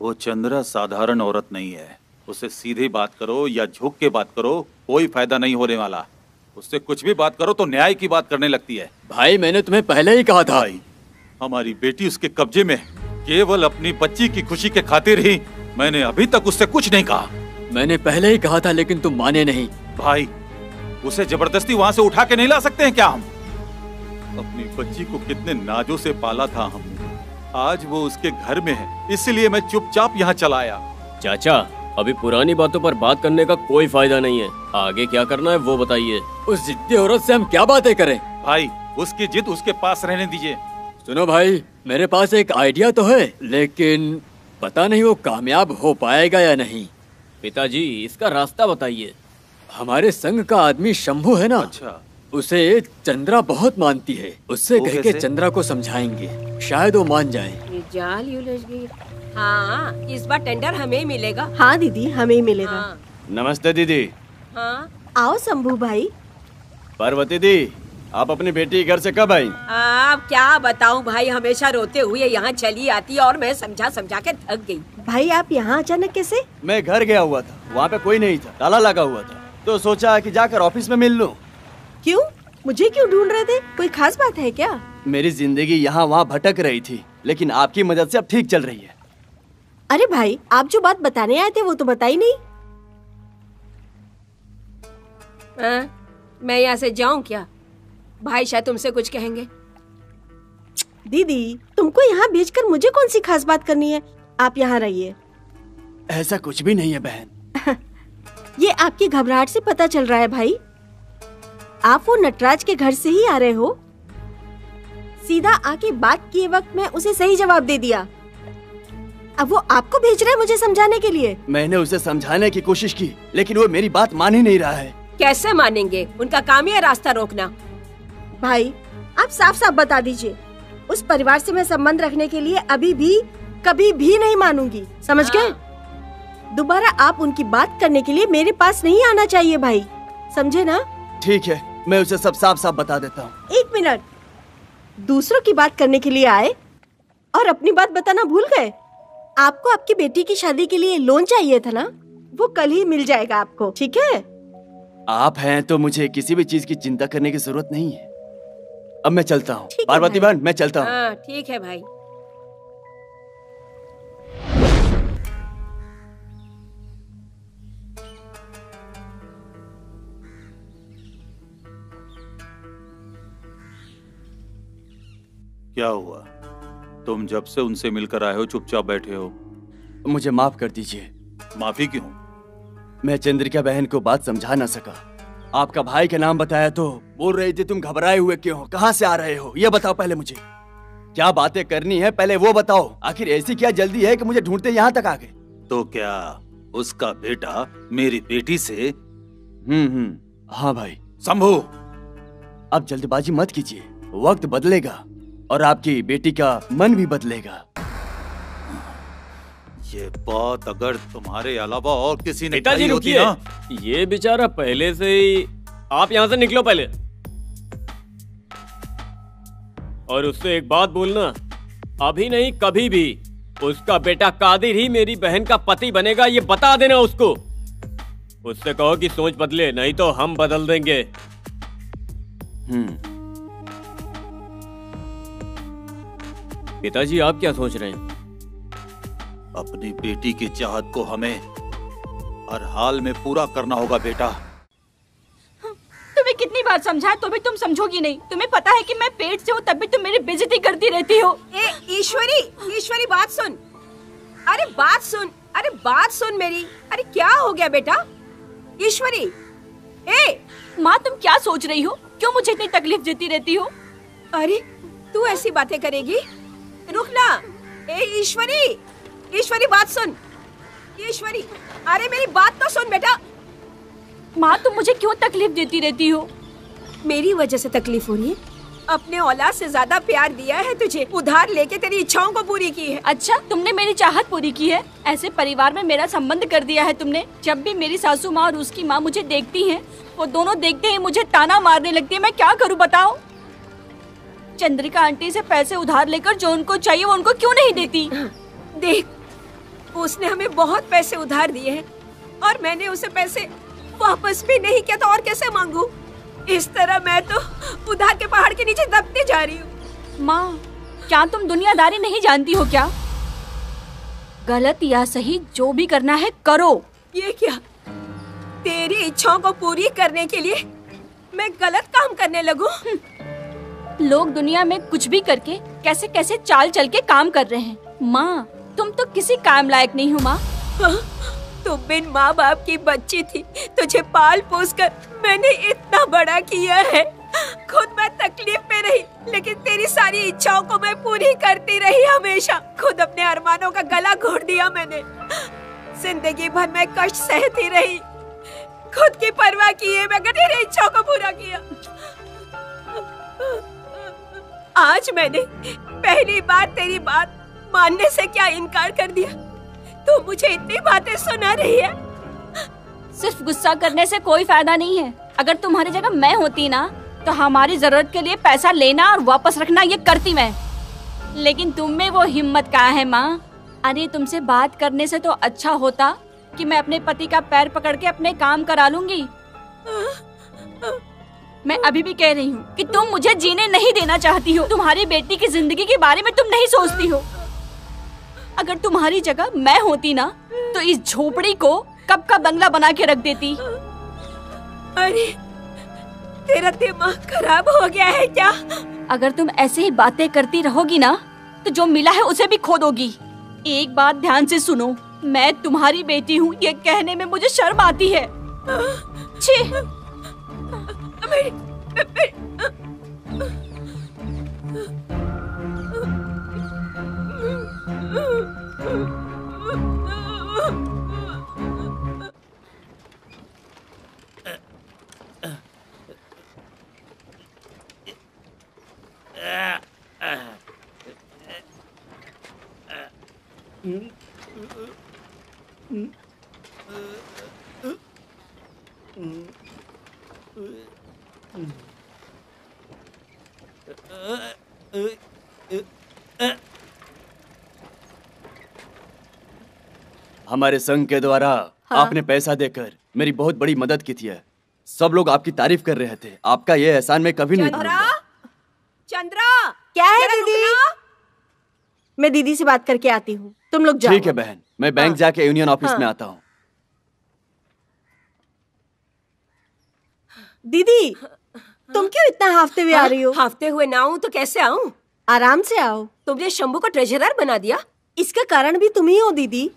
वो चंद्रा साधारण औरत नहीं है। उससे सीधी बात करो या झुक के बात करो, कोई फायदा नहीं होने वाला। उससे कुछ भी बात करो तो न्याय की बात करने लगती है। भाई, मैंने तुम्हें पहले ही कहा था। भाई, हमारी बेटी उसके कब्जे में, केवल अपनी बच्ची की खुशी के खातिर ही। मैंने अभी तक उससे कुछ नहीं कहा। मैंने पहले ही कहा था लेकिन तुम माने नहीं। भाई, उसे जबरदस्ती वहाँ से उठा के नहीं ला सकते हैं क्या हम? अपनी बच्ची को कितने नाजों से पाला था हमने। आज वो उसके घर में है, इसलिए मैं चुपचाप यहाँ चला आया। चाचा, अभी पुरानी बातों पर बात करने का कोई फायदा नहीं है। आगे क्या करना है वो बताइए। उस जिद्दी औरत से हम क्या बातें करें? भाई, उसकी जिद उसके पास रहने दीजिए। सुनो भाई, मेरे पास एक आइडिया तो है, लेकिन पता नहीं वो कामयाब हो पाएगा या नहीं। पिताजी, इसका रास्ता बताइए। हमारे संघ का आदमी शंभू है ना? अच्छा। उसे चंद्रा बहुत मानती है। उससे कह के चंद्रा को समझाएंगे, शायद वो मान जाए। जाल उलझ गई। हाँ, इस बार टेंडर हमें ही मिलेगा। हाँ दीदी, हमें ही मिलेगा। हाँ। नमस्ते दीदी। हाँ। आओ शंभू भाई। पार्वती दी, आप अपनी बेटी घर से कब आई? आप क्या बताऊं भाई, हमेशा रोते हुए यहाँ चली आती है और मैं समझा समझा के थक गई। भाई आप यहाँ अचानक कैसे? मैं घर गया हुआ था, वहाँ पे कोई नहीं था, ताला लगा हुआ था, तो सोचा कि जाकर ऑफिस में मिल लूं। क्यों? मुझे क्यों ढूंढ रहे थे? कोई खास बात है क्या? मेरी जिंदगी यहाँ वहाँ भटक रही थी, लेकिन आपकी मदद से अब ठीक चल रही है। अरे भाई, आप जो बात बताने आए थे वो तो बताई नहीं। मैं यहाँ से जाऊँ क्या? भाई शायद तुमसे कुछ कहेंगे। दीदी, तुमको यहाँ भेजकर मुझे कौन सी खास बात करनी है? आप यहाँ रहिए। ऐसा कुछ भी नहीं है बहन। ये आपकी घबराहट से पता चल रहा है भाई। आप वो नटराज के घर से ही आ रहे हो। सीधा आके बात किए वक्त मैं उसे सही जवाब दे दिया। अब वो आपको भेज रहा है मुझे समझाने के लिए। मैंने उसे समझाने की कोशिश की, लेकिन वो मेरी बात मान ही नहीं रहा है। कैसे मानेंगे? उनका काम ही है रास्ता रोकना। भाई, आप साफ साफ बता दीजिए। उस परिवार से मैं संबंध रखने के लिए अभी भी कभी भी नहीं मानूंगी, समझ गए? दोबारा आप उनकी बात करने के लिए मेरे पास नहीं आना चाहिए भाई, समझे ना? ठीक है, मैं उसे सब साफ साफ बता देता हूँ। 1 मिनट, दूसरों की बात करने के लिए आए और अपनी बात बताना भूल गए। आपको आपकी बेटी की शादी के लिए लोन चाहिए था ना? वो कल ही मिल जाएगा आपको, ठीक है? आप हैं तो मुझे किसी भी चीज की चिंता करने की जरूरत नहीं है। अब मैं चलता हूँ। पार्वती बहन, मैं चलता हूँ। हाँ, ठीक है भाई। क्या हुआ? तुम जब से उनसे मिलकर आए हो चुपचाप बैठे हो। मुझे माफ कर दीजिए। माफी क्यों? मैं चंद्रिका बहन को बात समझा ना सका। आपका भाई का नाम बताया तो बोल रही थी तुम घबराए हुए क्यों हो, कहाँ से आ रहे हो, ये बताओ पहले मुझे। क्या बातें करनी है पहले वो बताओ। आखिर ऐसी क्या जल्दी है कि मुझे ढूंढते यहाँ तक आ गए? तो क्या उसका बेटा मेरी बेटी से? हाँ भाई। शंभू, अब जल्दबाजी मत कीजिए, वक्त बदलेगा और आपकी बेटी का मन भी बदलेगा। ये बात अगर तुम्हारे अलावा और किसी ने पिताजी कही होती रुकिए, ना। ये बेचारा पहले से ही। आप यहाँ से निकलो पहले। और उससे एक बात बोलना, अभी नहीं कभी भी उसका बेटा कादिर ही मेरी बहन का पति बनेगा, ये बता देना उसको। उससे कहो कि सोच बदले, नहीं तो हम बदल देंगे। पिताजी आप क्या सोच रहे हैं? अपनी बेटी की चाहत को हमें हर हाल में पूरा करना होगा बेटा। तुम्हें कितनी बार समझाया तो भी तुम समझोगी नहीं। तुम्हें पता है कि मैं पेट से हूँ, तब भी तुम मेरी बेइज्जती करती रहती हो। ईश्वरी बात सुन। अरे बात सुन, अरे बात सुन मेरी। अरे क्या हो गया बेटा? ईश्वरी, माँ तुम क्या सोच रही हो? क्यों मुझे इतनी तकलीफ देती रहती हो? अरे तू ऐसी बातें करेगी? रुक ना। ईश्वरी बात सुन। ईश्वरी, अरे मेरी बात तो सुन बेटा। माँ तुम मुझे क्यों तकलीफ देती रहती हो? मेरी वजह से तकलीफ हो रही है? अपने औलाद से ज्यादा प्यार दिया है तुझे, उधार लेके तेरी इच्छाओं को पूरी की है। अच्छा, तुमने मेरी चाहत पूरी की है? ऐसे परिवार में मेरा संबंध कर दिया है तुमने। जब भी मेरी सासू माँ और उसकी माँ मुझे देखती हैं, वो दोनों देखते ही मुझे ताना मारने लगती है। मैं क्या करूँ बताओ? चंद्रिका आंटी से पैसे उधार लेकर जो उनको चाहिए वो उनको क्यों नहीं देती? देख, उसने हमें बहुत पैसे उधार दिए हैं और मैंने उसे पैसे वापस भी नहीं किया, तो और कैसे मांगू? इस तरह मैं तो उधार के पहाड़ के नीचे दबती जा रही हूँ। माँ, क्या तुम दुनियादारी नहीं जानती हो क्या? गलत या सही जो भी करना है करो। ये क्या? तेरी इच्छाओं को पूरी करने के लिए मैं गलत काम करने लगूं? लोग दुनिया में कुछ भी करके कैसे कैसे चाल चल के काम कर रहे हैं। माँ, तुम तो किसी काम लायक नहीं हो। माँ, तुम बिन माँ बाप की बच्ची थी, तुझे पाल पोस कर मैंने इतना बड़ा किया है। खुद मैं तकलीफ में रही, लेकिन तेरी सारी इच्छाओं को मैं पूरी करती रही हमेशा। खुद अपने अरमानों का गला घोट दिया मैंने। जिंदगी भर मैं कष्ट सहती रही, खुद की परवाह किए बगैर तेरी इच्छाओं को पूरा किया। आज मैंने पहली बार तेरी बात मानने से क्या इनकार कर दिया? तू मुझे इतनी बातें सुना रही है। सिर्फ गुस्सा करने से कोई फायदा नहीं है। अगर तुम्हारी जगह मैं होती ना, तो हमारी जरूरत के लिए पैसा लेना और वापस रखना ये करती मैं। लेकिन तुम में वो हिम्मत कहाँ है माँ? अरे तुमसे बात करने से तो अच्छा होता कि मैं अपने पति का पैर पकड़ के अपने काम करा लूंगी। मैं अभी भी कह रही हूँ कि तुम मुझे जीने नहीं देना चाहती हो। तुम्हारी बेटी की जिंदगी के बारे में तुम नहीं सोचती हो। अगर तुम्हारी जगह मैं होती ना तो इस झोपड़ी को कब का बंगला बना के रख देती। अरे तेरा दिमाग खराब हो गया है क्या? अगर तुम ऐसे ही बातें करती रहोगी ना तो जो मिला है उसे भी खो दोगी। एक बात ध्यान से सुनो, मैं तुम्हारी बेटी हूँ ये कहने में मुझे शर्म आती है। छी। हमारे संघ के द्वारा आपने पैसा देकर मेरी बहुत बड़ी मदद की थी। सब लोग आपकी तारीफ कर रहे थे। आपका ये एहसान मैं कभी नहीं भूलूंगा। चंद्रा, क्या है दीदी? मैं दीदी से बात करके आती हूँ, तुम लोग जाओ। ठीक है बहन, मैं बैंक जाके यूनियन ऑफिस में आता हूँ। दीदी तुम क्यों इतना हाफते हुए आ रही हो? हाफते हुए ना आऊँ तो कैसे आऊँ? आराम से आओ। तुमने शंभू को ट्रेजरर बना दिया। इसका कारण भी तुम ही हो दीदी।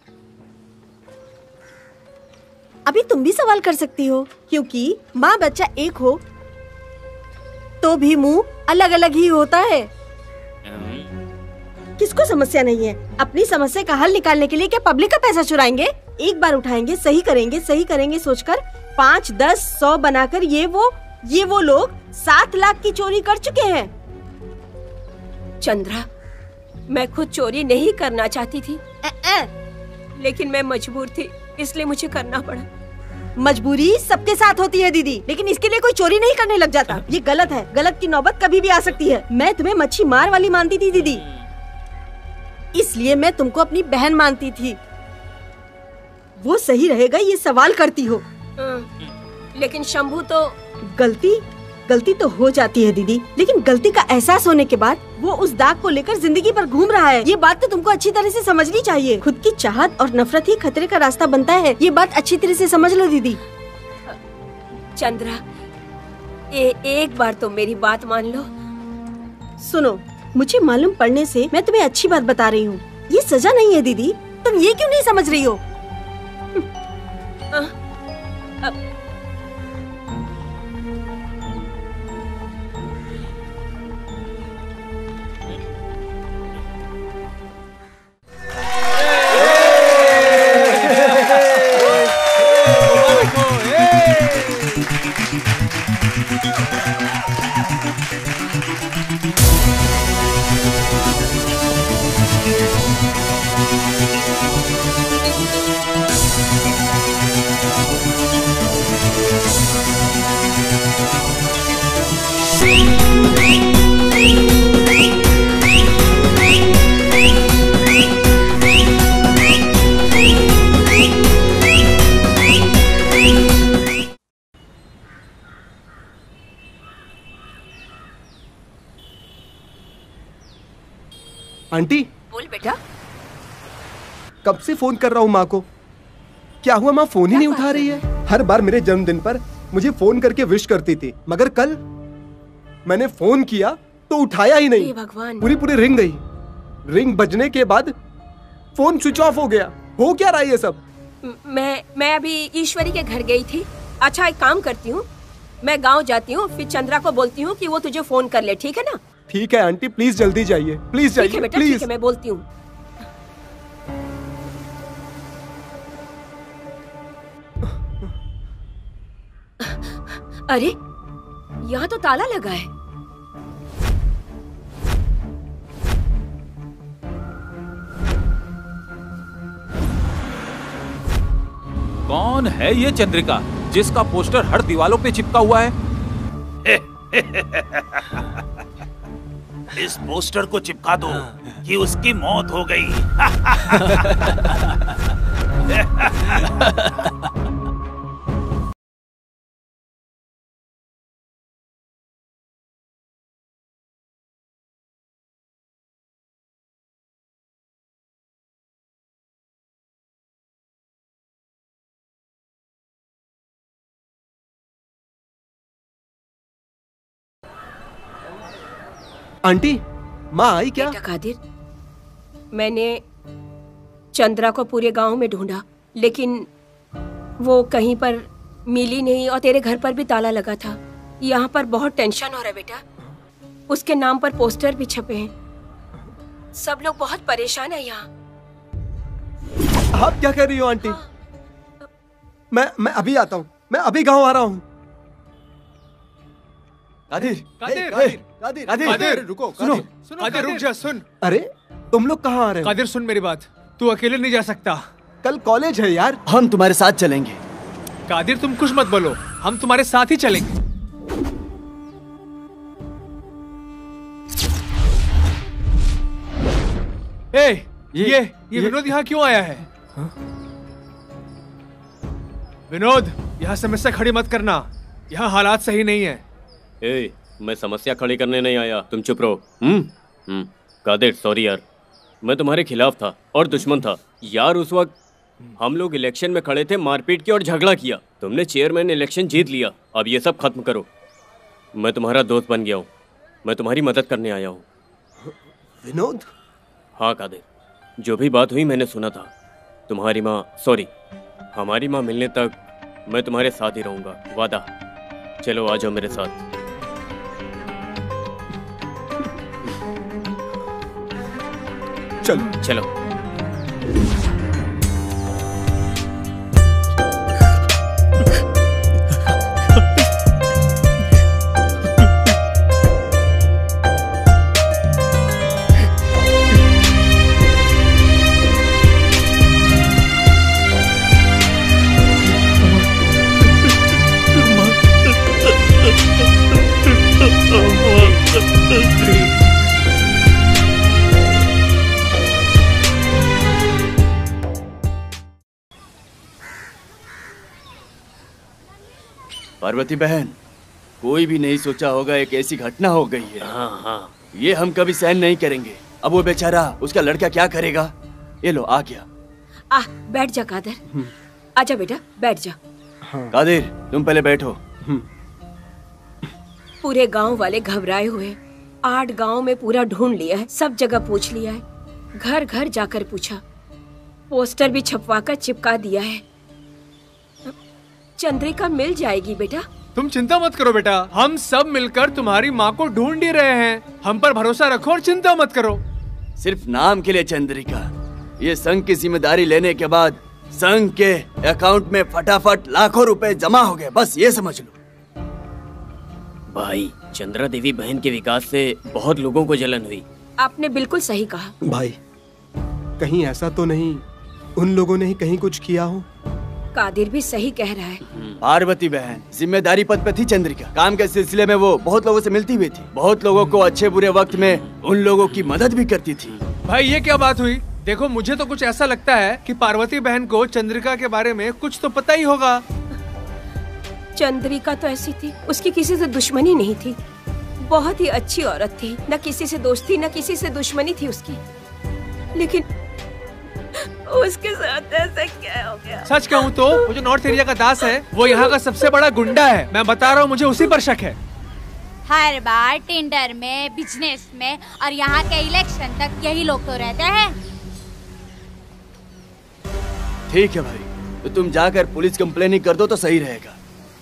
अभी तुम भी सवाल कर सकती हो, क्योंकि माँ बच्चा एक हो तो भी मुंह अलग अलग ही होता है। किसको समस्या नहीं है? अपनी समस्या का हल निकालने के लिए क्या पब्लिक का पैसा चुराएंगे? एक बार उठाएंगे, सही करेंगे सोचकर 5, 10, 100 बनाकर ये वो लोग 7 लाख की चोरी कर चुके हैं। चंद्रा, मैं खुद चोरी नहीं करना चाहती थी, लेकिन मैं मजबूर थी, इसलिए मुझे करना पड़ा। मजबूरी सबके साथ होती है दीदी, लेकिन इसके लिए कोई चोरी नहीं करने लग जाता। ये गलत है। गलत की नौबत कभी भी आ सकती है। मैं तुम्हें मच्छी मार वाली मानती थी दीदी, इसलिए मैं तुमको अपनी बहन मानती थी। वो सही रहेगा ये सवाल करती हो। लेकिन शंभू तो गलती तो हो जाती है दीदी, लेकिन गलती का एहसास होने के बाद वो उस दाग को लेकर जिंदगी पर घूम रहा है। ये बात तो तुमको अच्छी तरह से समझनी चाहिए। खुद की चाहत और नफरत ही खतरे का रास्ता बनता है। ये बात अच्छी तरह से समझ लो दीदी। चंद्रा, एक बार तो मेरी बात मान लो। सुनो, मुझे मालूम पड़ने से मैं तुम्हें अच्छी बात बता रही हूँ। ये सजा नहीं है दीदी, तुम ये क्यों नहीं समझ रही हो? आंटी, बोल बेटा। कब से फोन कर रहा हूँ माँ को। क्या हुआ, माँ फोन ही नहीं उठा रही है? हर बार मेरे जन्मदिन पर मुझे फोन करके विश करती थी, मगर कल मैंने फोन किया तो उठाया ही नहीं। भगवान। पूरी रिंग गई। रिंग बजने के बाद फोन स्विच ऑफ हो गया। हो क्या रहा है ये सब? मैं अभी ईश्वरी के घर गई थी। अच्छा, एक काम करती हूँ, मैं गांव जाती हूँ, फिर चंद्रा को बोलती हूँ कि वो तुझे फोन कर ले, ठीक है ना? ठीक है आंटी, प्लीज जल्दी जाइए, प्लीज जाइए। ठीक है बेटा, प्लीज। ठीक है, मैं बोलती हूँ। अरे, यहाँ तो ताला लगा है। कौन है ये चंद्रिका जिसका पोस्टर हर दीवारों पे चिपका हुआ है? इस पोस्टर को चिपका दो कि उसकी मौत हो गई। आंटी, माँ आई क्या? बेटा कादिर, मैंने चंद्रा को पूरे गांव में ढूंढा, लेकिन वो कहीं पर मिली नहीं और तेरे घर पर भी ताला लगा था। यहाँ पर बहुत टेंशन हो रहा है बेटा। उसके नाम पर पोस्टर भी छपे हैं। सब लोग बहुत परेशान है यहाँ। आप क्या कह रही हो आंटी? मैं अभी आता हूँ। मैं अभी गांव आ रहा हूँ। कादिर, रुको। सुनो, कादिर रुक जा, सुन। अरे तुम लोग कहाँ आ रहे हो? कादिर सुन मेरी बात, तू अकेले नहीं जा सकता। कल कॉलेज है यार। हम तुम्हारे साथ चलेंगे। कादिर तुम कुछ मत बोलो, हम तुम्हारे साथ ही चलेंगे। ये विनोद यहाँ क्यों आया है? विनोद, यहाँ समस्या खड़ी मत करना। यहाँ हालात सही नहीं है। मैं समस्या खड़ी करने नहीं आया, तुम चुप रहो। कादिर सॉरी यार, मैं तुम्हारे खिलाफ था और दुश्मन था यार। उस वक्त हम लोग इलेक्शन में खड़े थे, मारपीट की और झगड़ा किया। तुमने चेयरमैन इलेक्शन जीत लिया, अब ये सब खत्म करो। मैं तुम्हारा दोस्त बन गया हूँ, मैं तुम्हारी मदद करने आया हूँ। विनोद? हाँ कादिर, जो भी बात हुई मैंने सुना था। तुम्हारी माँ, सॉरी हमारी माँ मिलने तक मैं तुम्हारे साथ ही रहूँगा, वादा। चलो आ जाओ मेरे साथ। चलो। पार्वती बहन, कोई भी नहीं सोचा होगा एक ऐसी घटना हो गई है। हाँ। ये हम कभी सहन नहीं करेंगे। अब वो बेचारा, उसका लड़का क्या करेगा? ये लो आ गया। बैठ जा कादिर। आजा बेटा, बैठ जा। कादिर तुम पहले बैठो। पूरे गांव वाले घबराए हुए। 8 गांव में पूरा ढूंढ लिया है, सब जगह पूछ लिया है, घर घर जाकर पूछा, पोस्टर भी छपवा कर चिपका दिया है। चंद्रिका मिल जाएगी बेटा। तुम चिंता मत करो बेटा, हम सब मिलकर तुम्हारी माँ को ढूंढ ही रहे हैं। हम पर भरोसा रखो और चिंता मत करो। सिर्फ नाम के लिए चंद्रिका, ये संघ की जिम्मेदारी लेने के बाद संघ के अकाउंट में फटाफट लाखों रुपए जमा हो गए, बस ये समझ लो। भाई, चंद्रा देवी बहन के विकास से बहुत लोगों को जलन हुई। आपने बिल्कुल सही कहा। भाई, कहीं ऐसा तो नहीं उन लोगों ने ही कहीं कुछ किया हो? कादिर भी सही कह रहा है। पार्वती बहन जिम्मेदारी पद पे थी चंद्रिका। काम के सिलसिले में वो बहुत लोगों से मिलती हुई थी, बहुत लोगों को अच्छे बुरे वक्त में उन लोगों की मदद भी करती थी। भाई ये क्या बात हुई? देखो मुझे तो कुछ ऐसा लगता है कि पार्वती बहन को चंद्रिका के बारे में कुछ तो पता ही होगा। चंद्रिका तो ऐसी थी, उसकी किसी से दुश्मनी नहीं थी, बहुत ही अच्छी औरत थी, न किसी से दोस्ती न किसी से दुश्मनी थी उसकी। लेकिन उसके साथ ऐसा क्या हो गया? सच कहूँ तो वो जो नॉर्थ एरिया का दास है, वो यहाँ का सबसे बड़ा गुंडा है। मैं बता रहा हूँ, मुझे उसी पर शक है। हर बार टेंडर में, बिजनेस में और यहाँ के इलेक्शन तक यही लोग तो रहते हैं। ठीक है भाई, तो तुम जाकर पुलिस कंप्लेन ही कर दो तो सही रहेगा।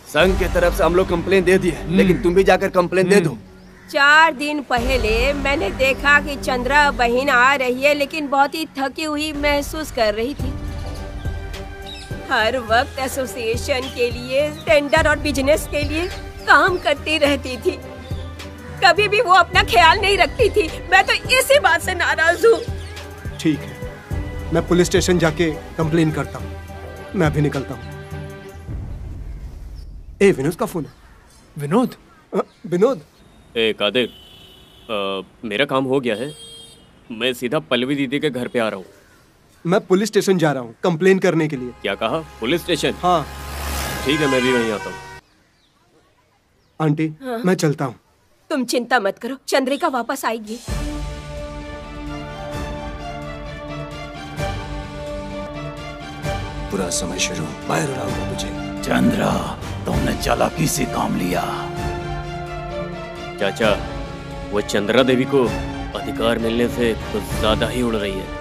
संघ की तरफ से हम लोग कंप्लेन दे दी है, लेकिन तुम भी जाकर कंप्लेन दे दो। 4 दिन पहले मैंने देखा कि चंद्रा बहन आ रही है, लेकिन बहुत ही थकी हुई महसूस कर रही थी। हर वक्त एसोसिएशन के लिए, टेंडर और बिजनेस के लिए काम करती रहती थी, कभी भी वो अपना ख्याल नहीं रखती थी। मैं तो इसी बात से नाराज हूँ। ठीक है, मैं पुलिस स्टेशन जाके कंप्लेन करता हूँ। मैं अभी निकलता हूँ। विनोद का फोन है। विनोद, विनोद। ए कादिर, मेरा काम हो गया है, मैं सीधा पल्लवी दीदी के घर पे आ रहा हूँ। मैं पुलिस स्टेशन जा रहा हूँ कंप्लेन करने के लिए। क्या कहा? Police station? हाँ ठीक है, मैं भी वहीं आता हूँ। आंटी हाँ। मैं चलता हूँ। तुम चिंता मत करो, चंद्रिका वापस आएगी। बुरा समय शुरू, बाहर उड़ाऊंगा तुझे। चंद्रा, तुमने चालाकी से काम लिया। चाचा, वो चंद्रा देवी को अधिकार मिलने से कुछ ज्यादा ही उड़ रही है।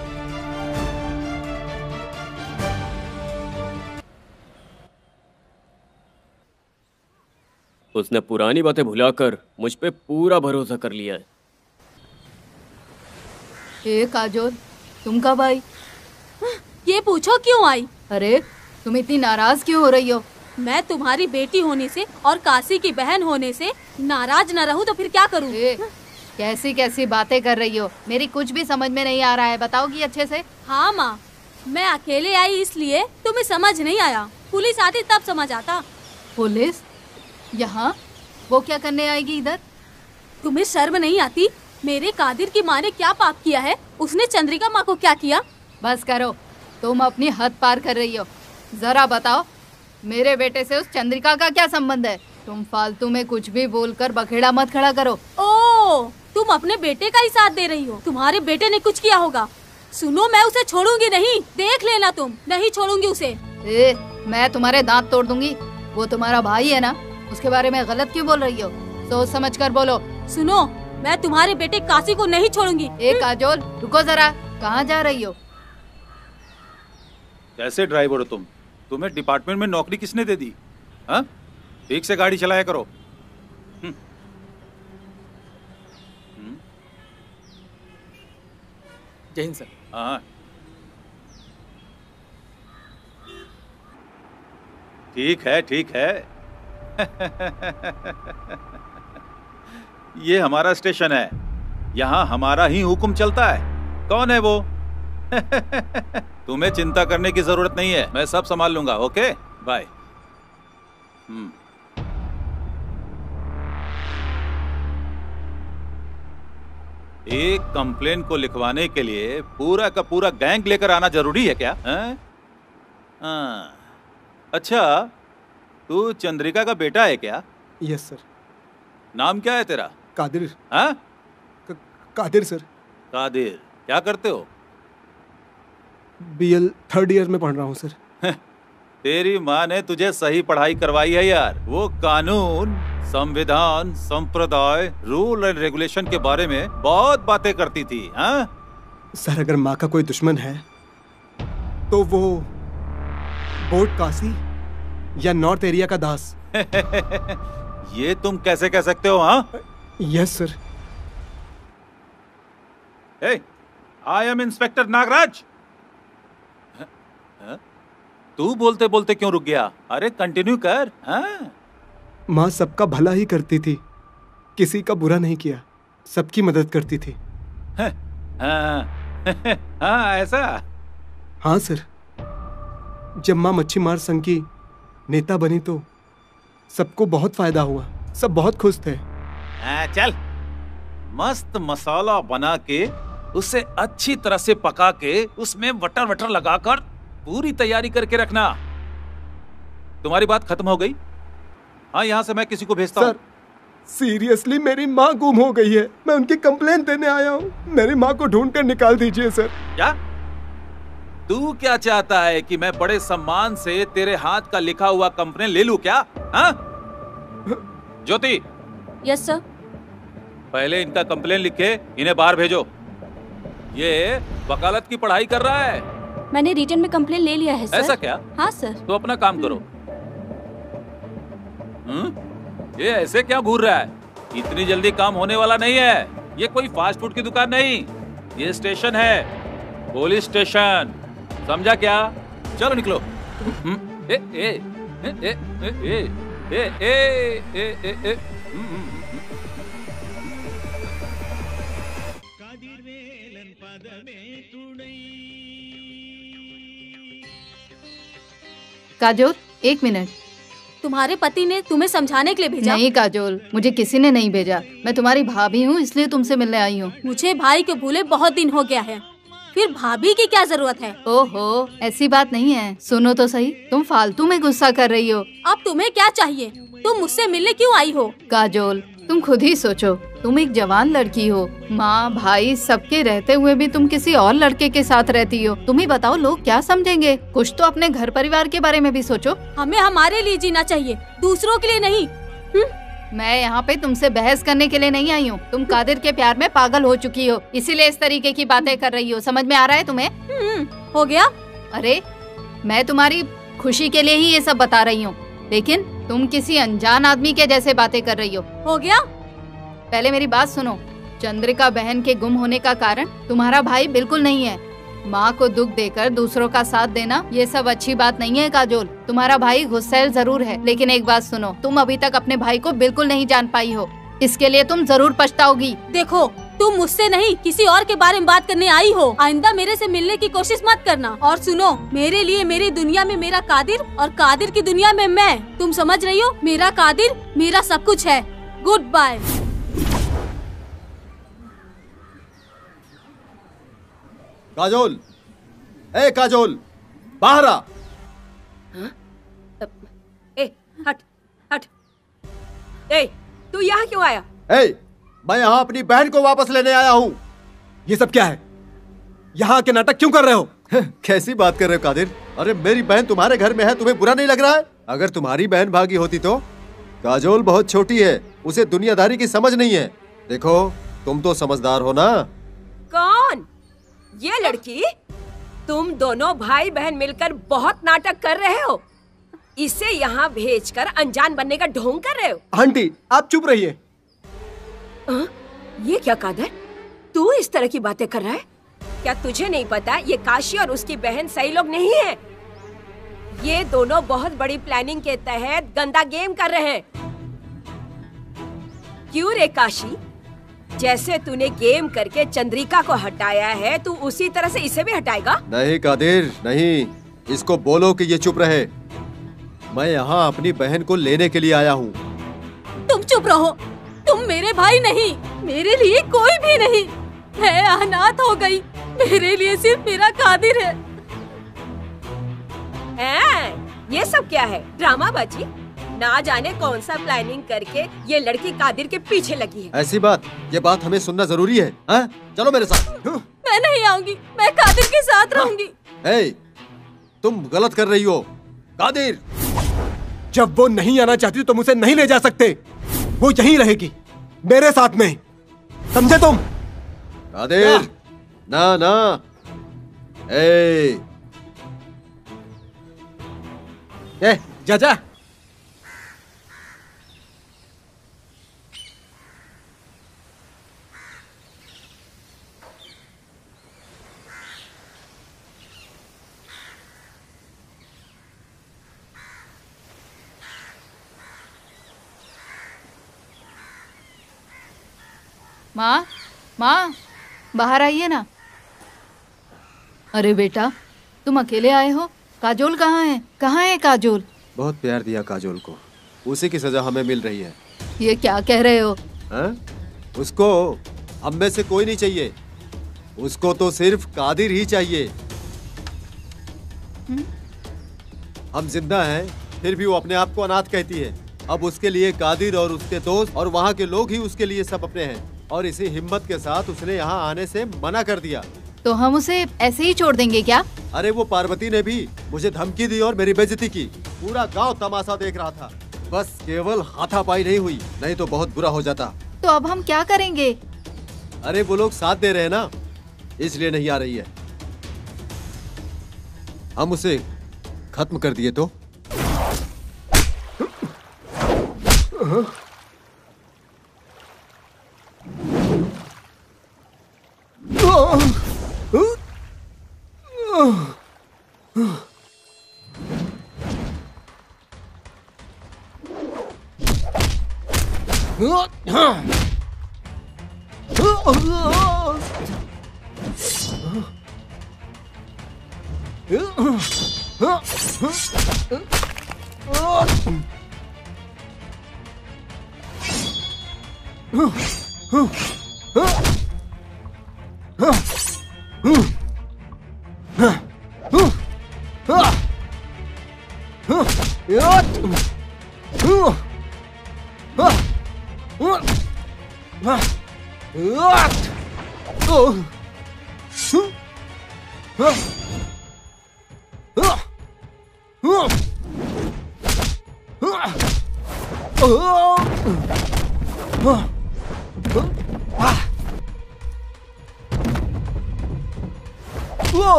उसने पुरानी बातें भुलाकर मुझ पे पूरा भरोसा कर लिया है। काजोल, तुम कब आई? ये पूछो क्यों आई? अरे तुम इतनी नाराज क्यों हो रही हो? मैं तुम्हारी बेटी होने से और काशी की बहन होने से नाराज न रहूं तो फिर क्या करूं? कैसी कैसी बातें कर रही हो, मेरी कुछ भी समझ में नहीं आ रहा है, बताओगी अच्छे से? हाँ माँ, मैं अकेले आई इसलिए तुम्हें समझ नहीं आया, पुलिस आती तब समझ आता। पुलिस यहाँ? वो क्या करने आएगी इधर? तुम्हें शर्म नहीं आती? मेरे कादिर की माँ ने क्या पाप किया है, उसने चंद्रिका माँ को क्या किया? बस करो, तुम अपनी हद पार कर रही हो। जरा बताओ, मेरे बेटे से उस चंद्रिका का क्या संबंध है? तुम फालतू में कुछ भी बोलकर बखेड़ा मत खड़ा करो। ओ, तुम अपने बेटे का ही साथ दे रही हो। तुम्हारे बेटे ने कुछ किया होगा। सुनो, मैं उसे छोड़ूंगी नहीं, देख लेना तुम, नहीं छोड़ूंगी उसे। मैं तुम्हारे दांत तोड़ दूंगी। वो तुम्हारा भाई है ना, उसके बारे में गलत क्यों बोल रही हो? सोच समझ कर बोलो। सुनो, मैं तुम्हारे बेटे काशी को नहीं छोड़ूंगी। काजोल, रुको जरा, कहाँ जा रही हो? कैसे ड्राइवर हो तुम? तुम्हें डिपार्टमेंट में नौकरी किसने दे दी? हाँ, ठीक से गाड़ी चलाया करो। जय हिंद सर। हाँ, ठीक है ठीक है। ये हमारा स्टेशन है, यहाँ हमारा ही हुक्म चलता है। कौन है वो? तुम्हें चिंता करने की जरूरत नहीं है, मैं सब संभाल लूंगा। Okay, bye. एक कंप्लेन को लिखवाने के लिए पूरा का पूरा गैंग लेकर आना जरूरी है क्या? हाँ, अच्छा, तू चंद्रिका का बेटा है क्या? Yes sir. नाम क्या है तेरा? कादिर। हाँ? कादिर सर। कादिर, क्या करते हो? BL 3rd ईयर में पढ़ रहा हूँ सर। तेरी माँ ने तुझे सही पढ़ाई करवाई है यार। वो कानून, संविधान, संप्रदाय, रूल एंड रेगुलेशन के बारे में बहुत बातें करती थी। हाँ सर, अगर माँ का कोई दुश्मन है तो वो बोर्ड काशी या नॉर्थ एरिया का दास। ये तुम कैसे कह सकते हो? हाँ, yes sir. I am inspector Nagraj. तू बोलते बोलते क्यों रुक गया? अरे कंटिन्यू कर। हाँ? माँ सबका भला ही करती थी, किसी का बुरा नहीं किया, सबकी मदद करती थी। हाँ, ऐसा? हाँ सर, जब माँ मच्छी मार संघ की नेता बनी तो सबको बहुत फायदा हुआ, सब बहुत खुश थे। चल, मस्त मसाला बना के उसे अच्छी तरह से पका के उसमें बटर वटर लगाकर पूरी तैयारी करके रखना। तुम्हारी बात खत्म हो गई? हाँ, यहाँ से मैं किसी को भेजता हूँ। सीरियसली मेरी माँ गुम हो गई है, मैं उनकी कंप्लेंट देने आया हूँ। मेरी माँ को ढूंढ कर निकाल दीजिए सर। क्या तू क्या चाहता है कि मैं बड़े सम्मान से तेरे हाथ का लिखा हुआ कंप्लेंट ले लूं क्या? हाँ? ज्योति। Yes sir. पहले इनका कंप्लेंट लिख के इन्हें बाहर भेजो। ये वकालत की पढ़ाई कर रहा है। मैंने रिटर्न में कंप्लेंट ले लिया है सर। ऐसा क्या? हाँ सर। तो अपना काम करो। ये ऐसे क्या घूर रहा है? इतनी जल्दी काम होने वाला नहीं है। ये कोई फास्ट फूड की दुकान नहीं, ये स्टेशन है, पुलिस स्टेशन, समझा क्या? चलो निकलो। ए ए ए ए ए ए ए ए ए काजोल, 1 मिनट। तुम्हारे पति ने तुम्हें समझाने के लिए भेजा? नहीं काजोल, मुझे किसी ने नहीं भेजा। मैं तुम्हारी भाभी हूँ, इसलिए तुमसे मिलने आई हूँ। मुझे भाई को भूले बहुत दिन हो गया है, फिर भाभी की क्या जरूरत है? ओहो, ऐसी बात नहीं है। सुनो तो सही, तुम फालतू में गुस्सा कर रही हो। अब तुम्हें क्या चाहिए? तुम मुझसे मिलने क्यों आई हो? काजोल, तुम खुद ही सोचो, तुम एक जवान लड़की हो, माँ भाई सबके रहते हुए भी तुम किसी और लड़के के साथ रहती हो। तुम ही बताओ, लोग क्या समझेंगे? कुछ तो अपने घर परिवार के बारे में भी सोचो। हमें हमारे लिए जीना चाहिए, दूसरों के लिए नहीं। मैं यहाँ पे तुमसे बहस करने के लिए नहीं आई हूँ। तुम कादिर के प्यार में पागल हो चुकी हो, इसीलिए इस तरीके की बातें कर रही हो। समझ में आ रहा है तुम्हें? हो गया। अरे मैं तुम्हारी खुशी के लिए ही ये सब बता रही हूँ, लेकिन तुम किसी अनजान आदमी के जैसे बातें कर रही हो। हो गया। पहले मेरी बात सुनो। चंद्रिका बहन के गुम होने का कारण तुम्हारा भाई बिल्कुल नहीं है। माँ को दुख देकर दूसरों का साथ देना ये सब अच्छी बात नहीं है काजोल। तुम्हारा भाई गुस्सैल जरूर है, लेकिन एक बात सुनो, तुम अभी तक अपने भाई को बिल्कुल नहीं जान पाई हो। इसके लिए तुम जरूर पछताओगी। देखो, तुम मुझसे नहीं किसी और के बारे में बात करने आई हो। आइंदा मेरे से मिलने की कोशिश मत करना। और सुनो, मेरे लिए मेरी दुनिया में मेरा कादिर और कादिर की दुनिया में मैं। तुम समझ रही हो? मेरा कादिर मेरा सब कुछ है। Good bye. काजोल, ए काजोल, बाहर आ। ए, हट, हट। ए, तू यहाँ क्यों आया? ए, मैं यहाँ अपनी बहन को वापस लेने आया हूँ। ये सब क्या है? यहाँ के नाटक क्यों कर रहे हो? कैसी बात कर रहे हो कादिर? अरे मेरी बहन तुम्हारे घर में है, तुम्हें बुरा नहीं लग रहा है? अगर तुम्हारी बहन भागी होती तो? काजोल बहुत छोटी है, उसे दुनियादारी की समझ नहीं है। देखो, तुम तो समझदार हो ना। कौन? ये लड़की? तुम दोनों भाई बहन मिलकर बहुत नाटक कर रहे हो। इसे यहाँ भेजकर अनजान बनने का ढोंग कर रहे हो। आंटी, आप चुप रहिए। ये क्या कादर, तू इस तरह की बातें कर रहा है? क्या तुझे नहीं पता ये काशी और उसकी बहन सही लोग नहीं है? ये दोनों बहुत बड़ी प्लानिंग के तहत गंदा गेम कर रहे हैं। क्यों रे काशी? जैसे तूने गेम करके चंद्रिका को हटाया है, तू उसी तरह से इसे भी हटाएगा? नहीं कादिर, नहीं। इसको बोलो कि ये चुप रहे। मैं यहाँ अपनी बहन को लेने के लिए आया हूँ। तुम चुप रहो। तुम मेरे भाई नहीं, मेरे लिए कोई भी नहीं। मैं अनाथ हो गई, मेरे लिए सिर्फ मेरा कादिर है। ये सब क्या है? ड्रामाबाजी? ना जाने कौन सा प्लानिंग करके ये लड़की कादिर के पीछे लगी है। ऐसी बात, ये बात हमें सुनना जरूरी है। चलो मेरे साथ। मैं नहीं आऊंगी, मैं कादिर के साथ रहूंगी। तुम गलत कर रही हो कादिर। जब वो नहीं आना चाहती तो तुम उसे नहीं ले जा सकते। वो यहीं रहेगी, मेरे साथ में। समझे तुम? कादिर, ना ना। जा जा। माँ, माँ, बाहर आइए ना। अरे बेटा, तुम अकेले आए हो? काजोल कहाँ है? कहाँ है काजोल? बहुत प्यार दिया काजोल को, उसी की सजा हमें मिल रही है। ये क्या कह रहे हो? उसको हम में से कोई नहीं चाहिए, उसको तो सिर्फ कादिर ही चाहिए। हम जिंदा हैं, फिर भी वो अपने आप को अनाथ कहती है। अब उसके लिए कादिर और उसके दोस्त और वहाँ के लोग ही उसके लिए सब अपने हैं, और इसी हिम्मत के साथ उसने यहाँ आने से मना कर दिया। तो हम उसे ऐसे ही छोड़ देंगे क्या? अरे वो पार्वती ने भी मुझे धमकी दी और मेरी बेइज्जती की। पूरा गांव तमाशा देख रहा था, बस केवल हाथापाई नहीं हुई, नहीं तो बहुत बुरा हो जाता। तो अब हम क्या करेंगे? अरे वो लोग साथ दे रहे हैं ना, इसलिए नहीं आ रही है। हम उसे खत्म कर दिए तो?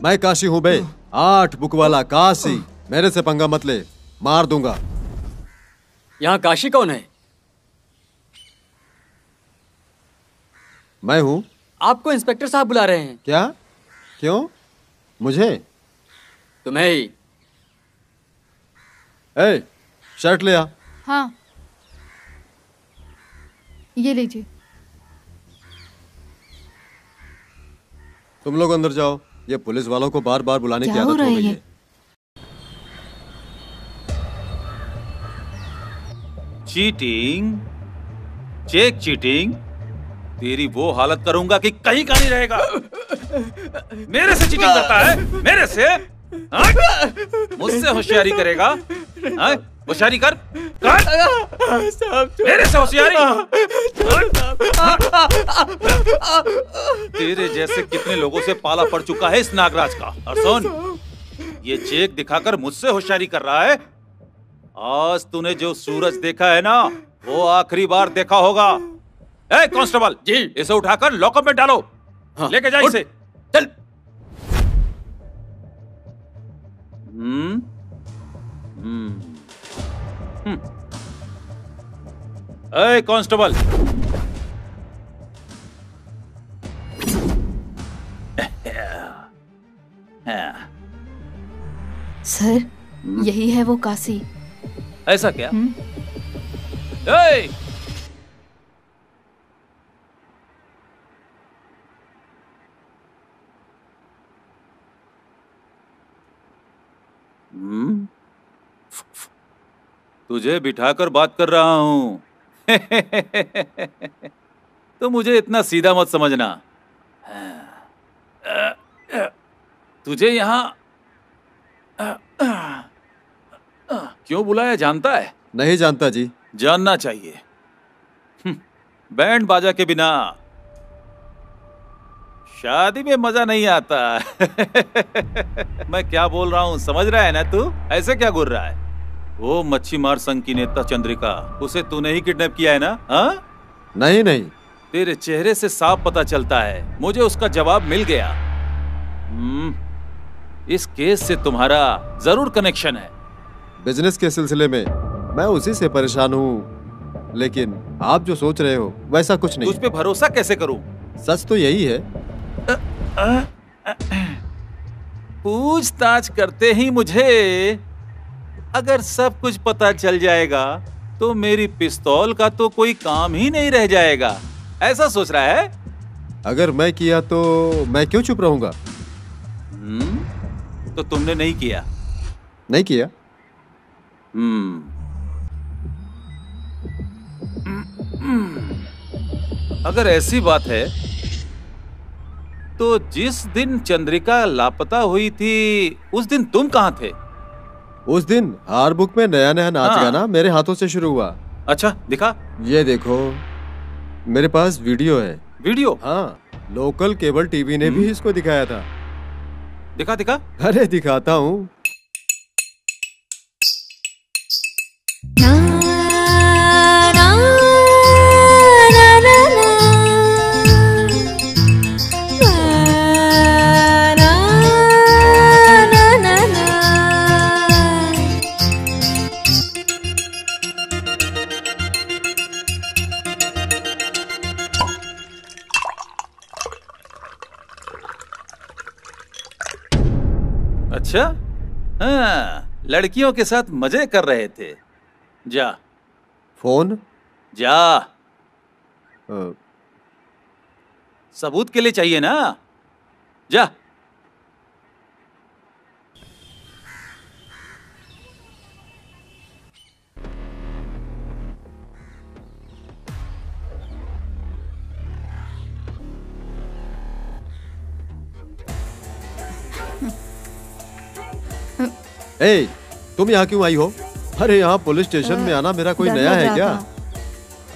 मैं काशी हूँ बे, 8 बुक वाला काशी। मेरे से पंगा मत ले, मार दूंगा। यहाँ काशी कौन है? मैं हूँ। आपको इंस्पेक्टर साहब बुला रहे हैं। क्या? क्यों? मुझे? तुम्हें ही। ए, शर्ट ले आ। हाँ, ये लीजिए। तुम लोग अंदर जाओ। ये पुलिस वालों को बार बार बुलाने की आदत हो गई है। चीटिंग, चेक चीटिंग, तेरी वो हालत करूंगा कि कहीं का नहीं रहेगा। मेरे से चीटिंग करता है? मेरे से? मुझसे होशियारी करेगा? होशियारी कर, मेरे से होशियारी। तेरे जैसे कितने लोगों से पाला पड़ चुका है इस नागराज का। और सुन, ये चेक दिखाकर मुझसे होशियारी कर रहा है। आज तूने जो सूरज देखा है ना, वो आखिरी बार देखा होगा। ए कांस्टेबल जी, इसे उठाकर लॉकअप में डालो। हाँ, लेके जा इसे। चल। ए कांस्टेबल, सर, यही है वो काशी। ऐसा क्या? ए! तुझे बिठाकर बात कर रहा हूं। तो मुझे इतना सीधा मत समझना। तुझे यहां क्यों बुलाया जानता है? नहीं जानता जी। जानना चाहिए। बैंड बाजा के बिना शादी में मजा नहीं आता। मैं क्या बोल रहा हूँ समझ रहा है ना तू? ऐसे क्या घूर रहा है? वो मच्छी मार संघ की नेता चंद्रिका, उसे तूने ही किडनैप किया है ना? हाँ? नहीं नहीं, तेरे चेहरे से साफ पता चलता है। मुझे उसका जवाब मिल गया। इस केस से तुम्हारा जरूर कनेक्शन है। बिजनेस के सिलसिले में मैं उसी से परेशान हूँ, लेकिन आप जो सोच रहे हो वैसा कुछ नहीं। तुझ पे भरोसा कैसे करूं? सच तो यही है। पूछताछ करते ही मुझे अगर सब कुछ पता चल जाएगा तो मेरी पिस्तौल का तो कोई काम ही नहीं रह जाएगा। ऐसा सोच रहा है? अगर मैं किया तो मैं क्यों चुप रहूंगा? तो तुमने नहीं किया? नहीं किया। अगर ऐसी बात है तो जिस दिन चंद्रिका लापता हुई थी उस दिन तुम कहाँ थे? उस दिन हार बुक में नया नया नाच गाना मेरे हाथों से शुरू हुआ। अच्छा, दिखा। ये देखो, मेरे पास वीडियो है। वीडियो? हाँ, लोकल केबल टीवी ने भी इसको दिखाया था। दिखा दिखा। अरे दिखाता हूँ। अच्छा, हाँ, लड़कियों के साथ मजे कर रहे थे। जा। फोन? जा। सबूत के लिए चाहिए ना? जा। ए, तुम यहाँ क्यों आई हो? अरे यहाँ पुलिस स्टेशन में आना मेरा कोई नया है क्या?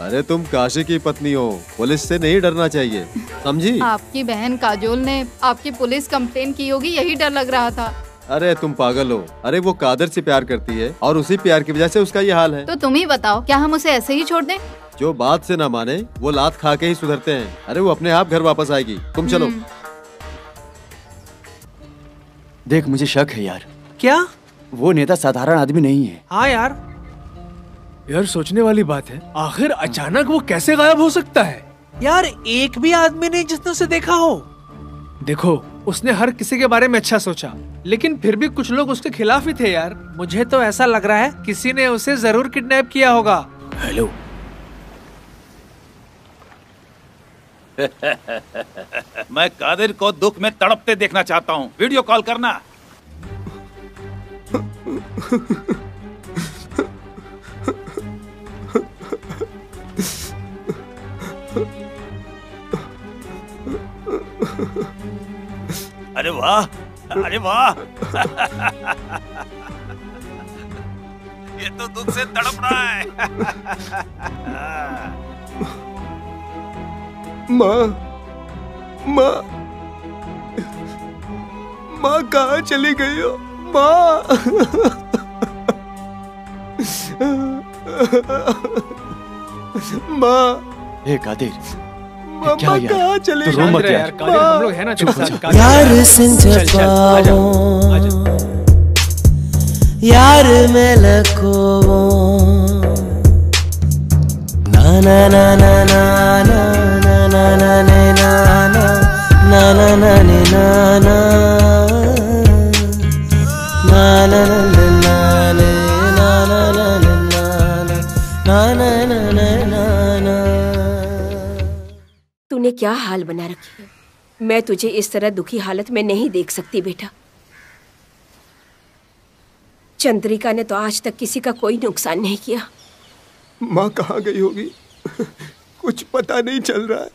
अरे तुम काशी की पत्नी हो, पुलिस से नहीं डरना चाहिए, समझी? आपकी बहन काजोल ने आपकी पुलिस कंप्लेन की होगी, यही डर लग रहा था। अरे तुम पागल हो। अरे वो कादर से प्यार करती है और उसी प्यार की वजह से उसका ये हाल है। तो तुम ही बताओ, क्या हम उसे ऐसे ही छोड़ दें? जो बात से ना माने वो लात खा के ही सुधरते हैं। अरे वो अपने आप घर वापस आएगी, तुम चलो। देख, मुझे शक है यार। क्या? वो नेता साधारण आदमी नहीं है। हाँ यार सोचने वाली बात है। आखिर अचानक वो कैसे गायब हो सकता है? यार एक भी आदमी नहीं जिसने उसे देखा हो। देखो, उसने हर किसी के बारे में अच्छा सोचा, लेकिन फिर भी कुछ लोग उसके खिलाफ ही थे यार। मुझे तो ऐसा लग रहा है किसी ने उसे जरूर किडनैप किया होगा। हेलो। मैं कादिर को दुख में तड़पते देखना चाहता हूँ। वीडियो कॉल करना। अरे वाह, अरे वाह। ये तो दुख से तड़प रहा है। माँ, माँ, माँ कहाँ चली गई हो? माँ, माँ। हे कादिर, क्या यार? कहाँ चले तो रो मत यार। कादिर, हम लोग हैं ना, चुप हो जा। यार संजपाओ, यार मेलको, ना ना ना ना ना ना ना ना ना ना ना ना ना ना ना ना तूने क्या हाल बना रखी है? मैं तुझे इस तरह दुखी हालत में नहीं देख सकती बेटा। चंद्रिका ने तो आज तक किसी का कोई नुकसान नहीं किया। माँ कहाँ गई होगी? कुछ पता नहीं चल रहा है।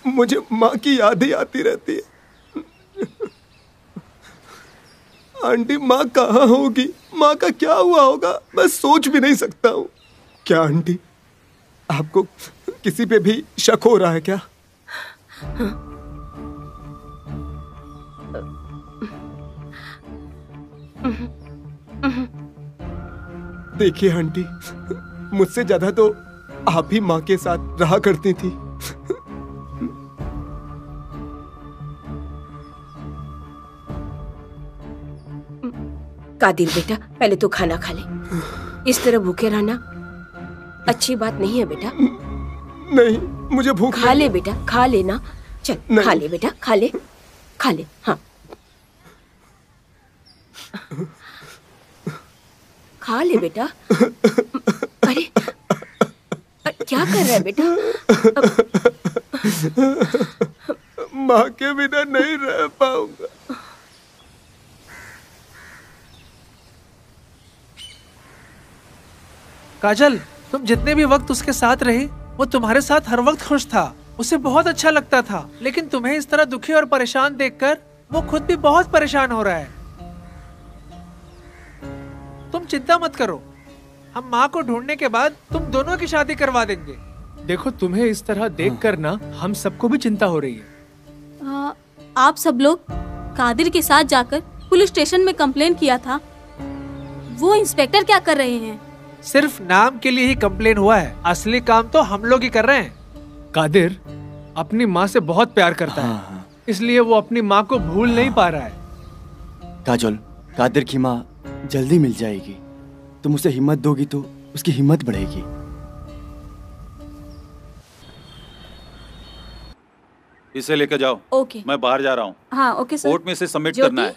मुझे माँ की याद ही आती रहती है। आंटी, माँ कहाँ होगी? माँ का क्या हुआ होगा? मैं सोच भी नहीं सकता हूँ। क्या आंटी, आपको किसी पे भी शक हो रहा है क्या? देखिए आंटी, मुझसे ज्यादा तो आप ही माँ के साथ रहा करती थी। कादिर बेटा, पहले तो खाना खा ले। इस तरह भूखे रहना अच्छी बात नहीं है बेटा। नहीं, मुझे भूख खा ले बेटा, खा लेना। चल खा ले बेटा, खा ले, खा ले। हाँ, खा ले बेटा। अरे क्या कर रहा है बेटा? माँ के बिना नहीं रह पाऊंगा। काजल, तुम जितने भी वक्त उसके साथ रहे, वो तुम्हारे साथ हर वक्त खुश था। उसे बहुत अच्छा लगता था, लेकिन तुम्हें इस तरह दुखी और परेशान देखकर वो खुद भी बहुत परेशान हो रहा है। तुम चिंता मत करो, हम माँ को ढूंढने के बाद तुम दोनों की शादी करवा देंगे। देखो, तुम्हें इस तरह देखकर ना हम सबको भी चिंता हो रही है। आप सब लोग कादिर के साथ जाकर पुलिस स्टेशन में कंप्लेन किया था। वो इंस्पेक्टर क्या कर रहे हैं? सिर्फ नाम के लिए ही कंप्लेन हुआ है, असली काम तो हम लोग ही कर रहे हैं। कादिर अपनी माँ से बहुत प्यार करता है, इसलिए वो अपनी माँ को भूल नहीं पा रहा है। काजल, कादिर की माँ जल्दी मिल जाएगी। तुम उसे हिम्मत दोगी तो उसकी हिम्मत बढ़ेगी। इसे लेकर जाओ। ओके। मैं बाहर जा रहा हूँ। हाँ ओके सर। कोर्ट में इसे सबमिट करना है।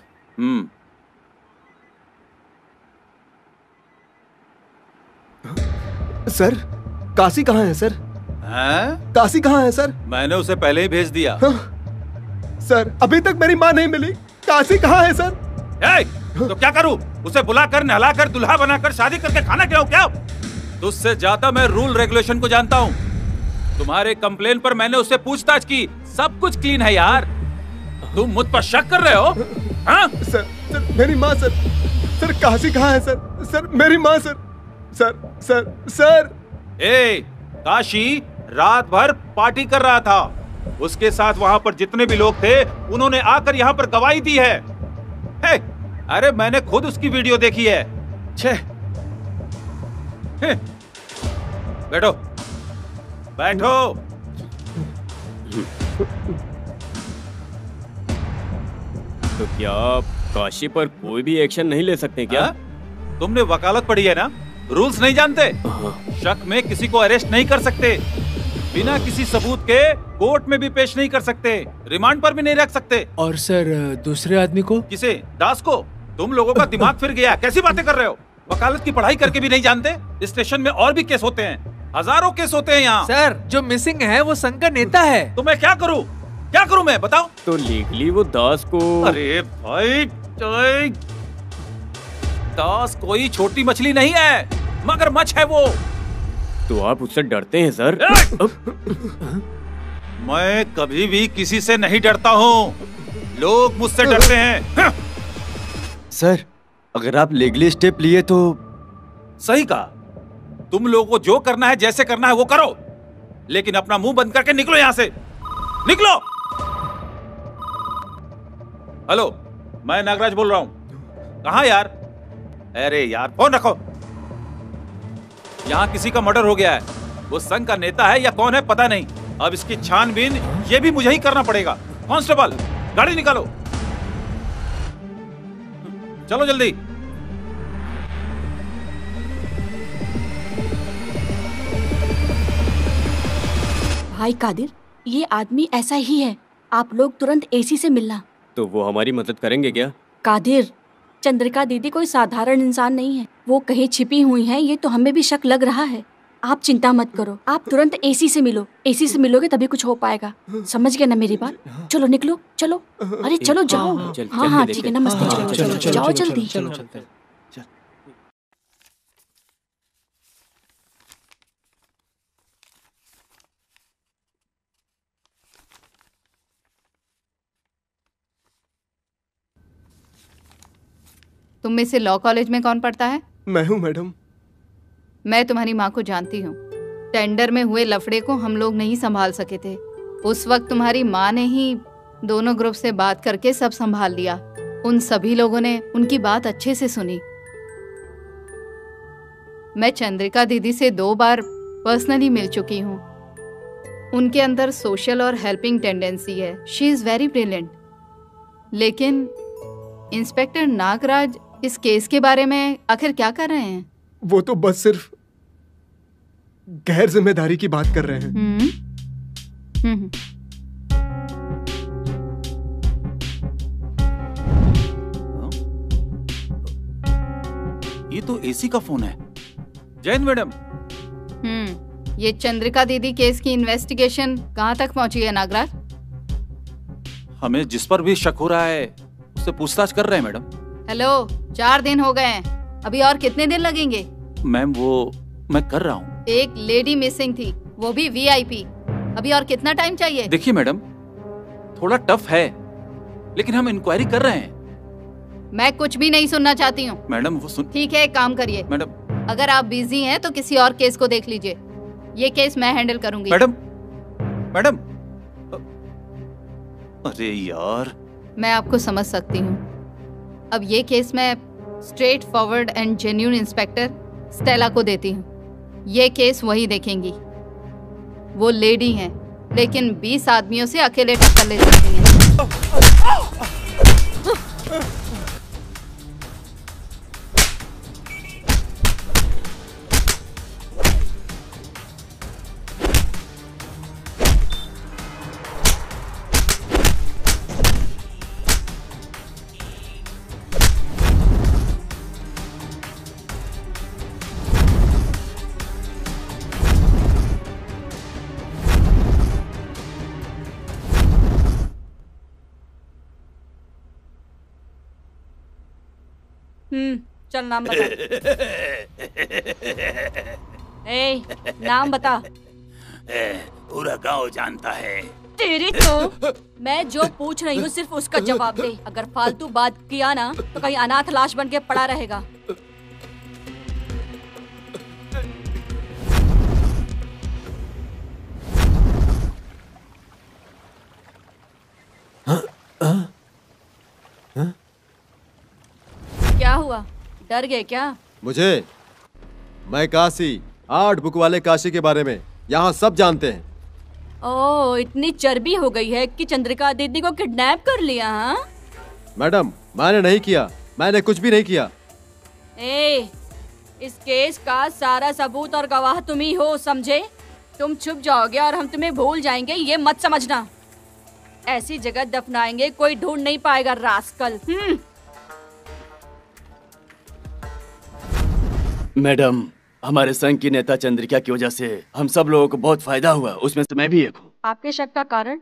सर, काशी कहाँ है सर? हैं? काशी कहाँ है सर? मैंने उसे पहले ही भेज दिया। सर, अभी तक मेरी माँ नहीं मिली। काशी कहाँ है सर? तो क्या करूं? उसे बुलाकर नहलाकर दुल्हा बनाकर शादी करके खाना खिलाऊं क्या? तुझसे ज्यादा मैं रूल रेगुलेशन को जानता हूं। तुम्हारे कंप्लेन पर मैंने उससे पूछताछ की, सब कुछ क्लीन है यार। तुम मुझ पर शक कर रहे हो? हाँ? सर, मेरी माँ सर। सर, काशी कहाँ है सर? सर, मेरी माँ सर। सर। काशी रात भर पार्टी कर रहा था। उसके साथ वहां पर जितने भी लोग थे, उन्होंने आकर यहाँ पर गवाही दी है। अरे मैंने खुद उसकी वीडियो देखी है। बैठो बैठो। तो क्या आप काशी पर कोई भी एक्शन नहीं ले सकते क्या? तुमने वकालत पढ़ी है ना? रूल्स नहीं जानते? शक में किसी को अरेस्ट नहीं कर सकते, बिना किसी सबूत के कोर्ट में भी पेश नहीं कर सकते, रिमांड पर भी नहीं रख सकते। और सर, दूसरे आदमी को? किसे? दास को? तुम लोगों का दिमाग फिर गया, कैसी बातें कर रहे हो? वकालत की पढ़ाई करके भी नहीं जानते? स्टेशन में और भी केस होते हैं, हजारों केस होते हैं यहाँ। सर, जो मिसिंग है वो संघ का नेता है। तो मैं क्या करूँ? क्या करूँ मैं, बताओ? तो लीगली वो दास को। अरे भाई, दास कोई छोटी मछली नहीं है, मगरमच्छ है वो। तो आप उससे डरते हैं सर? मैं कभी भी किसी से नहीं डरता हूँ, लोग मुझसे डरते हैं। सर, अगर आप लीगली स्टेप लिए तो। सही कहा। तुम लोगों को जो करना है, जैसे करना है वो करो, लेकिन अपना मुंह बंद करके निकलो यहाँ से, निकलो। हेलो, मैं नागराज बोल रहा हूँ। कहाँ यार? अरे यार, फोन रखो। यहाँ किसी का मर्डर हो गया है। वो संघ का नेता है या कौन है पता नहीं। अब इसकी छानबीन ये भी मुझे ही करना पड़ेगा। कांस्टेबल, गाड़ी निकालो, चलो जल्दी। भाई कादिर, ये आदमी ऐसा ही है। आप लोग तुरंत एसी से मिलना। तो वो हमारी मदद करेंगे क्या? कादिर, चंद्रिका दीदी कोई साधारण इंसान नहीं है, वो कहीं छिपी हुई हैं, ये तो हमें भी शक लग रहा है। आप चिंता मत करो, आप तुरंत एसी से मिलो। एसी से मिलोगे तभी कुछ हो पाएगा, समझ गए ना मेरी बात? चलो निकलो, चलो। अरे चलो जाओ। हाँ ठीक है, नमस्ते। चलो जाओ जल्दी। तुम में से लॉ कॉलेज में कौन पढ़ता है? मैं हूँ मैडम। मैं तुम्हारी माँ को जानती हूँ। टेंडर में हुए लफड़े को हम लोग नहीं संभाल सके थे। उस वक्त तुम्हारी माँ ने ही दोनों ग्रुप से बात करके सब संभाल लिया। उन सभी लोगों ने उनकी बात अच्छे से सुनी। मैं चंद्रिका दीदी से 2 बार पर्सनली मिल चुकी हूँ। उनके अंदर सोशल और हेल्पिंग टेंडेंसी है। She is very brilliant. लेकिन इंस्पेक्टर नागराज इस केस के बारे में आखिर क्या कर रहे हैं? वो तो बस सिर्फ गैर जिम्मेदारी की बात कर रहे हैं। ये तो एसी का फोन है। जैन मैडम। ये चंद्रिका दीदी केस की इन्वेस्टिगेशन कहाँ तक पहुंची है नागराज? हमें जिस पर भी शक हो रहा है उससे पूछताछ कर रहे हैं मैडम। हेलो, 4 दिन हो गए हैं, अभी और कितने दिन लगेंगे? मैम वो मैं कर रहा हूँ। एक लेडी मिसिंग थी, वो भी VIP। अभी और कितना टाइम चाहिए? देखिए मैडम, थोड़ा टफ है लेकिन हम इंक्वायरी कर रहे हैं। मैं कुछ भी नहीं सुनना चाहती हूँ। मैडम वो सुन। ठीक है, एक काम करिए मैडम, अगर आप बिजी हैं तो किसी और केस को देख लीजिए, ये केस मैं हैंडल करूंगी। मैडम मैडम, अरे यार। मैं आपको समझ सकती हूँ। अब ये केस मैं straight forward and genuine inspector Stella को देती हूँ। ये केस वही देखेंगी। वो लेडी हैं लेकिन 20 आदमियों से अकेले टक्कर ले सकती हैं। चल नाम बता। ए, नाम बता। पूरा गांव जानता है। तेरी तो मैं जो पूछ रही हूँ सिर्फ उसका जवाब दे। अगर फालतू बात किया ना तो कहीं अनाथ लाश बन के पड़ा रहेगा। क्या हुआ, डर गए क्या? मैं काशी, 8 बुक वाले काशी के बारे में यहाँ सब जानते हैं। ओह, इतनी चर्बी हो गई है कि चंद्रिका दीदी को किडनैप कर लिया? हाँ मैडम, मैंने नहीं किया, मैंने कुछ भी नहीं किया। ए, इस केस का सारा सबूत और गवाह तुम ही हो, समझे? तुम छुप जाओगे और हम तुम्हें भूल जाएंगे, ये मत समझना। ऐसी जगह दफनाएंगे कोई ढूंढ नहीं पाएगा, रास्कल। मैडम, हमारे संघ की नेता चंद्रिका की वजह से हम सब लोगों को बहुत फायदा हुआ, उसमें से मैं भी एक हूँ। आपके शक का कारण?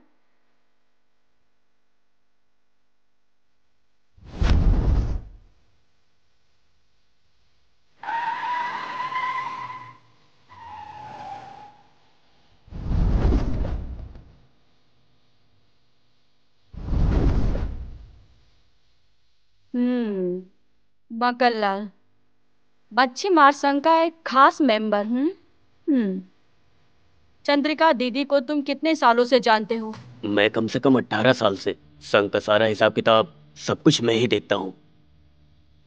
मक्खनलाल, मच्छी मार संघ का एक खास मेंबर। चंद्रिका दीदी को तुम कितने सालों से जानते हो? मैं कम से कम 18 साल से। संघ का सारा हिसाब किताब सब कुछ मैं ही देखता हूँ।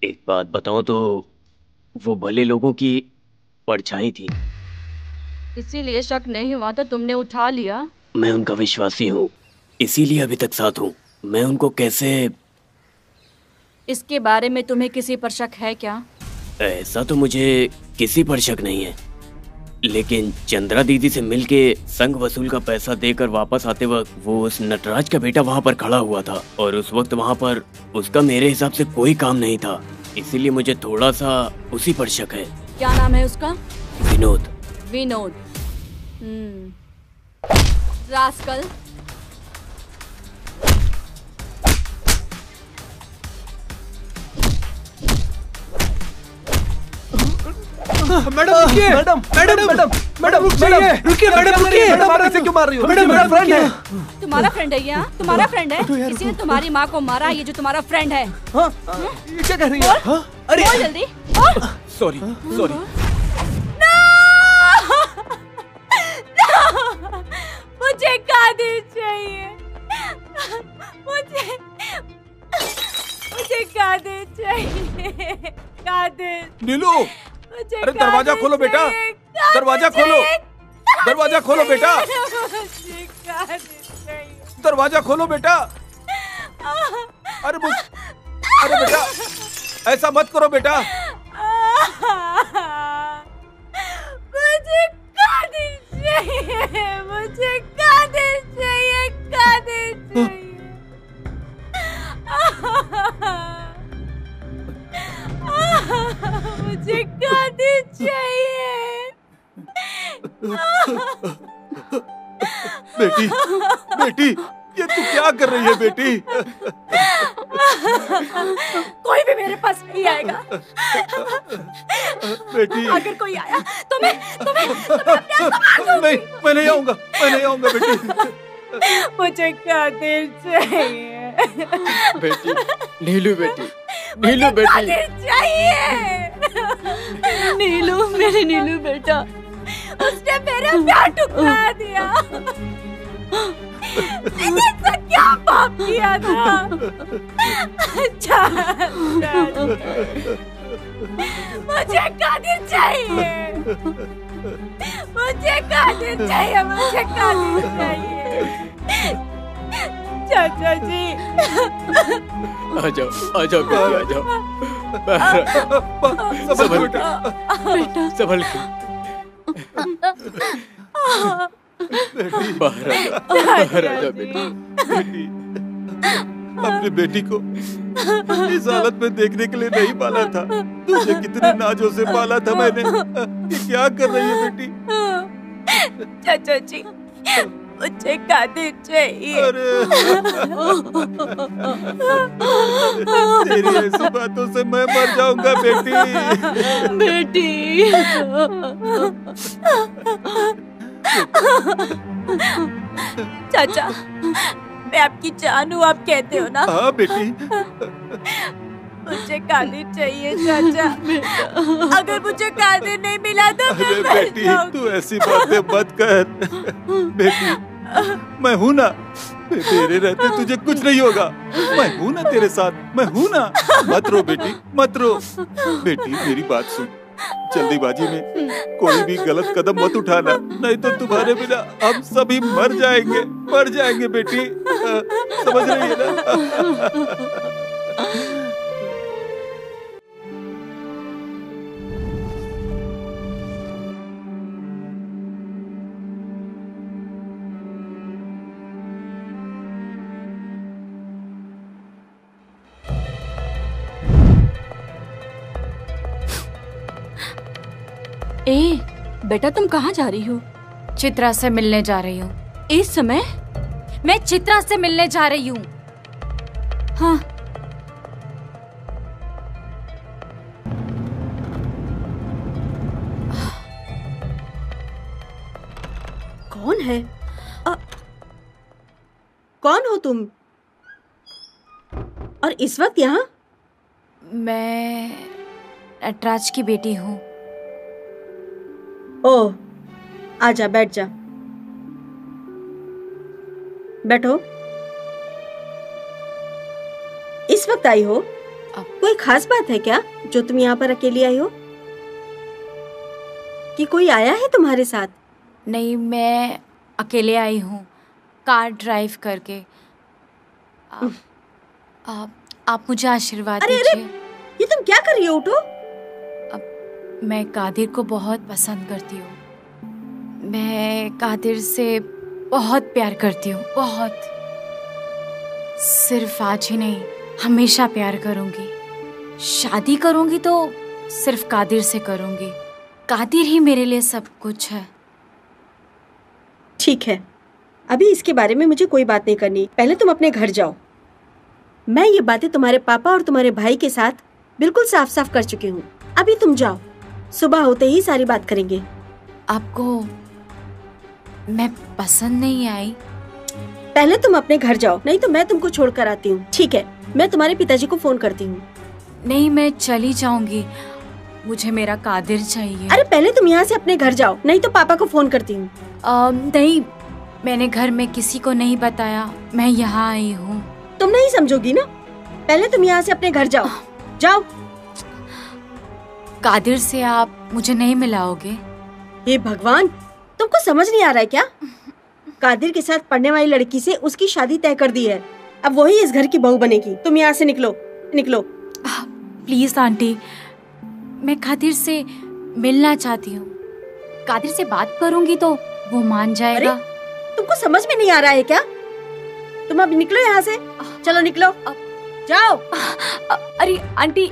एक बात बताऊं तो वो भले लोगों की परछाई थी। इसीलिए शक नहीं हुआ तो तुमने उठा लिया। मैं उनका विश्वासी हूँ, इसीलिए अभी तक साथ हूँ। मैं उनको कैसे... इसके बारे में तुम्हें किसी पर शक है क्या? ऐसा तो मुझे किसी पर शक नहीं है, लेकिन चंद्रा दीदी से मिलके संघ वसूल का पैसा देकर वापस आते वक्त वो उस नटराज का बेटा वहाँ पर खड़ा हुआ था और उस वक्त वहाँ पर उसका मेरे हिसाब से कोई काम नहीं था। इसीलिए मुझे थोड़ा सा उसी पर शक है। क्या नाम है उसका? विनोद। विनोद। रास्कल। मैडम रुकिए, मैडम मैडम मैडम मैडम रुकिए, मैडम रुकिए, मैडम ऐसे क्यों मार रही हो? मैडम मेरा फ्रेंड है। तुम्हारा फ्रेंड है? यहाँ तुम्हारा फ्रेंड है? किसी ने तुम्हारी माँ को मारा, ये जो तुम्हारा फ्रेंड है। ये क्या कह रही है? अरे जल्दी। Sorry sorry. मुझे कादिर चाहिए, मुझे कादिर चाहिए। कादिर। नीलू, अरे दरवाजा खोलो बेटा, दरवाजा खोलो, दरवाजा खोलो बेटा, दरवाजा खोलो बेटा। अरे बेटा ऐसा मत करो बेटा। मुझे कादिर चाहिए, मुझे कादिर चाहिए, कादिर चाहिए। मुझे कादिर चाहिए। बेटी, बेटी, ये तू क्या कर रही है बेटी? कोई भी मेरे पास नहीं आएगा। बेटी अगर कोई आया तो मैं अपने आप को मार दूंगी। नहीं, मैं नहीं आऊंगा बेटी। मुझे कादिर चाहिए। बेटी, नीलू बेटी, नीलू बेटी। कादिर चाहिए। नीलू, मेरी नीलू बेटा, उसने मेरा प्यार ठुकरा दिया। मैंने ऐसा क्या पाप किया था? मुझे कादिर चाहिए। मुझे कादिर चाहिए। मुझे कादिर चाहिए। चाचा जी, आ जाओ बेटी, आ जाओ। संभल बेटा, संभल के बाहर आ जा बेटी। अपनी बेटी को इस हालत में देखने के लिए नहीं पाला था। तुझे कितने नाजों से पाला था मैंने। ये क्या कर रही है बेटी? चाचा जी, मुझे कादिर चाहिए। तेरी ऐसी बातों से मैं मर जाऊंगा बेटी। चाचा, मैं आपकी जान हूँ, आप कहते हो ना? हाँ बेटी। मुझे कादिर चाहिए चाचा। अगर मुझे कादिर नहीं मिला तो मैं मर बेटी, जाऊंगी। तू ऐसी बातें मत कर बेटी। मैं हूं ना, तेरे रहते तुझे कुछ नहीं होगा। मैं हूं ना तेरे साथ, मैं हूं ना। मत रो बेटी, मत रो। बेटी मेरी बात सुन, जल्दीबाजी में कोई भी गलत कदम मत उठाना, नहीं तो तुम्हारे बिना हम सभी मर जाएंगे बेटी। समझ रही है ना? ए, बेटा तुम कहाँ जा रही हो? चित्रा से मिलने जा रही हूँ। इस समय? मैं चित्रा से मिलने जा रही हूँ। हाँ। कौन है? कौन हो तुम? और इस वक्त यहाँ? मैं नटराज की बेटी हूँ। ओह, आजा, बैठ जा। बैठो। इस वक्त आई हो? कोई खास बात है क्या जो तुम यहाँ पर अकेली आई हो? कि कोई आया है तुम्हारे साथ? नहीं, मैं अकेले आई हूँ, कार ड्राइव करके। आप मुझे आशीर्वाद दीजिए। ये तुम क्या कर रही हो? उठो। मैं कादिर को बहुत पसंद करती हूँ। मैं कादिर से बहुत प्यार करती हूँ, बहुत। सिर्फ आज ही नहीं, हमेशा प्यार करूँगी। शादी करूँगी तो सिर्फ कादिर से करूँगी। कादिर ही मेरे लिए सब कुछ है। ठीक है, अभी इसके बारे में मुझे कोई बात नहीं करनी। पहले तुम अपने घर जाओ। मैं ये बातें तुम्हारे पापा और तुम्हारे भाई के साथ बिल्कुल साफ साफ कर चुकी हूँ। अभी तुम जाओ, सुबह होते ही सारी बात करेंगे। आपको मैं पसंद नहीं आई? पहले तुम अपने घर जाओ, नहीं तो मैं तुमको छोड़ कर आती हूँ। ठीक है, मैं तुम्हारे पिताजी को फोन करती हूँ। नहीं, मैं चली जाऊंगी। मुझे मेरा कादिर चाहिए। अरे पहले तुम यहाँ से अपने घर जाओ, नहीं तो पापा को फोन करती हूँ। नहीं, मैंने घर में किसी को नहीं बताया। मैं यहाँ आई हूँ। तुम नहीं समझोगी ना? पहले तुम यहाँ से अपने घर जाओ। जाओ। कादिर से आप मुझे नहीं मिलाओगे? हे भगवान, तुमको समझ नहीं आ रहा है क्या? कादिर के साथ पढ़ने वाली लड़की से उसकी शादी तय कर दी है। अब वही इस घर की बहू बनेगी। तुम यहाँ से निकलो, निकलो। प्लीज आंटी, मैं कादिर से मिलना चाहती हूँ। कादिर से बात करूंगी तो वो मान जाएगा। तुमको समझ में नहीं आ रहा है क्या? तुम अब निकलो यहाँ से। चलो निकलो, जाओ। अरे आंटी,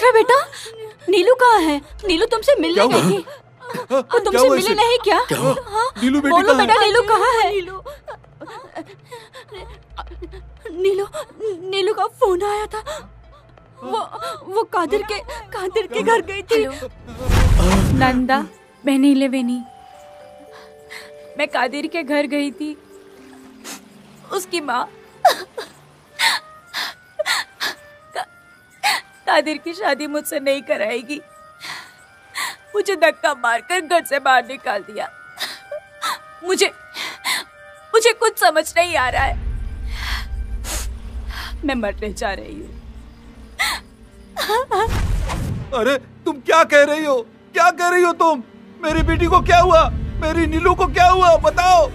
चित्रा बेटा, नीलू कहाँ है? नीलू तुमसे मिलने गई थी। वो तुमसे मिले नहीं क्या? हाँ? नीलू बेटी बोलो कहाँ बेटा, है? नीलू कहाँ है? नीलू नीलू का फोन आया था। वो कादिर के घर गई थी। नंदा, बहनी ले बहनी, मैं कादिर के घर गई थी। उसकी माँ कादिर की शादी मुझसे नहीं कराएगी। मुझे धक्का मारकर घर से बाहर निकाल दिया। मुझे कुछ समझ नहीं आ रहा है। मैं मरने जा रही हूँ। अरे तुम क्या कह रही हो? क्या कह रही हो तुम? मेरी बेटी को क्या हुआ? मेरी नीलू को क्या हुआ? बताओ।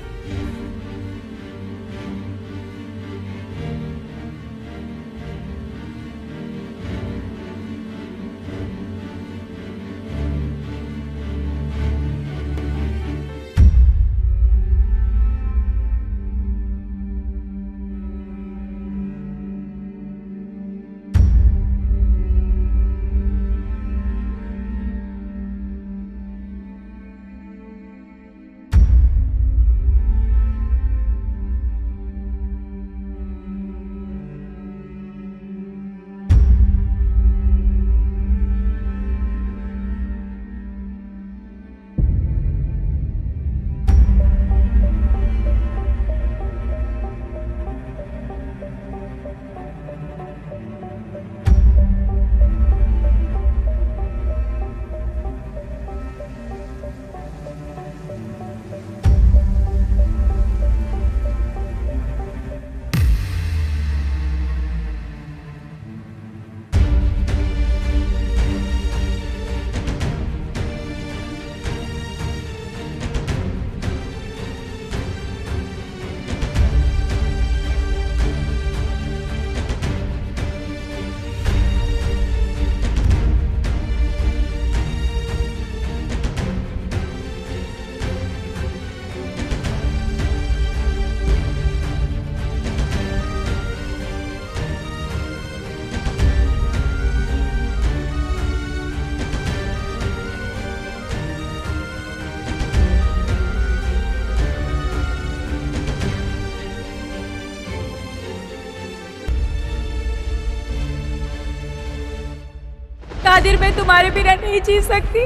कादिर, मैं तुम्हारे बिना नहीं जी सकती।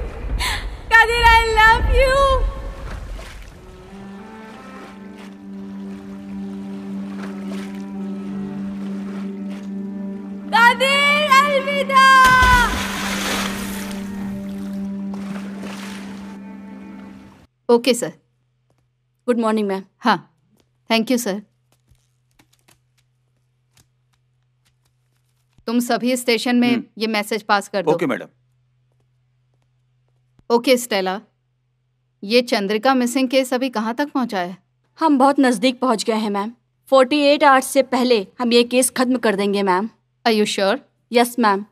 Qadir, I love you. Qadir, अलविदा। Okay sir. Good morning ma'am. हाँ, थैंक यू सर। तुम सभी स्टेशन में ये मैसेज पास कर दो। Okay madam. ओके स्टेला, ये चंद्रिका मिसिंग केस अभी कहाँ तक पहुँचा है? हम बहुत नजदीक पहुंच गए हैं मैम। 48 आवर्स से पहले हम ये केस खत्म कर देंगे ma'am. Are you sure? Yes ma'am.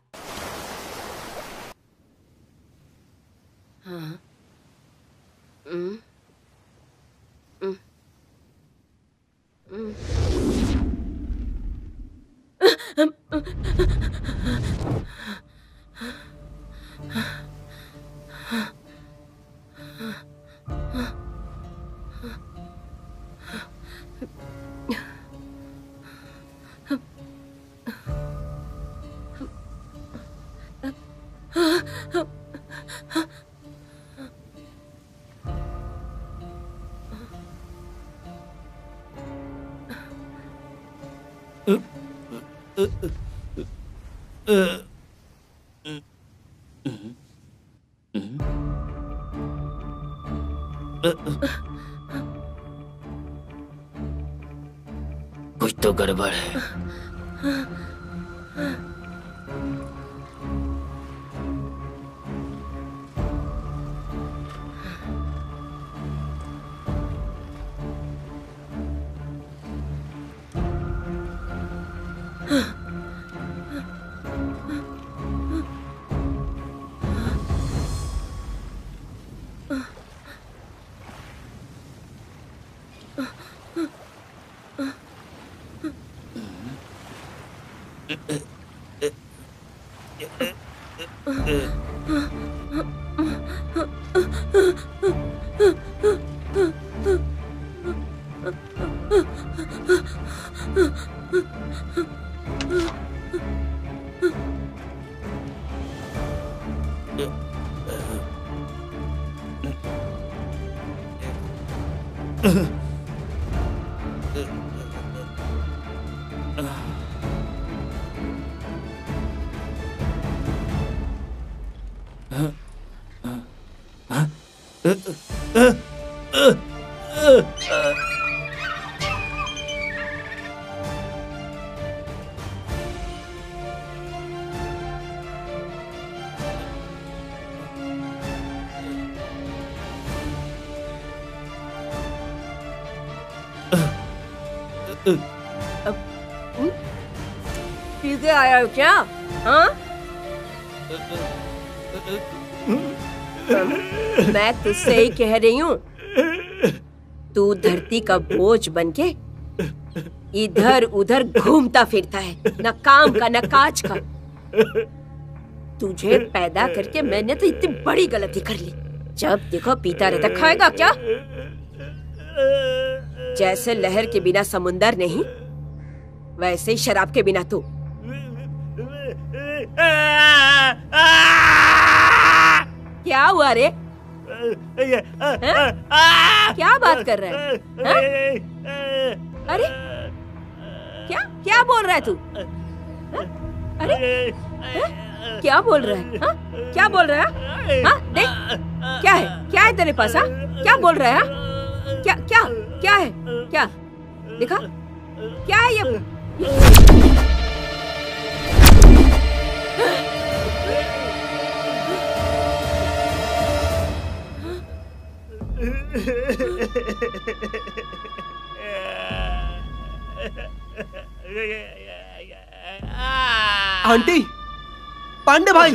कुछ तो गड़बड़ है। सीधे आया हो क्या? हाँ? मैं तुझसे ही कह रही हूँ, तू धरती का बोझ बनके इधर उधर घूमता फिरता है, न काम का न काज का। तुझे पैदा करके मैंने तो इतनी बड़ी गलती कर ली। जब देखो पीता रहता, खाएगा क्या? जैसे लहर के बिना समुंदर नहीं, वैसे ही शराब के बिना तू। क्या हुआ रे? क्या बात कर रहा है? अरे क्या क्या बोल रहा है तू? अरे क्या बोल रहा है? हा? क्या बोल रहा है? हाँ देख, क्या है तेरे पास? हाँ क्या बोल रहा है? क्या क्या क्या है? क्या दिखा? क्या है ये? आंटी, पांडे भाई,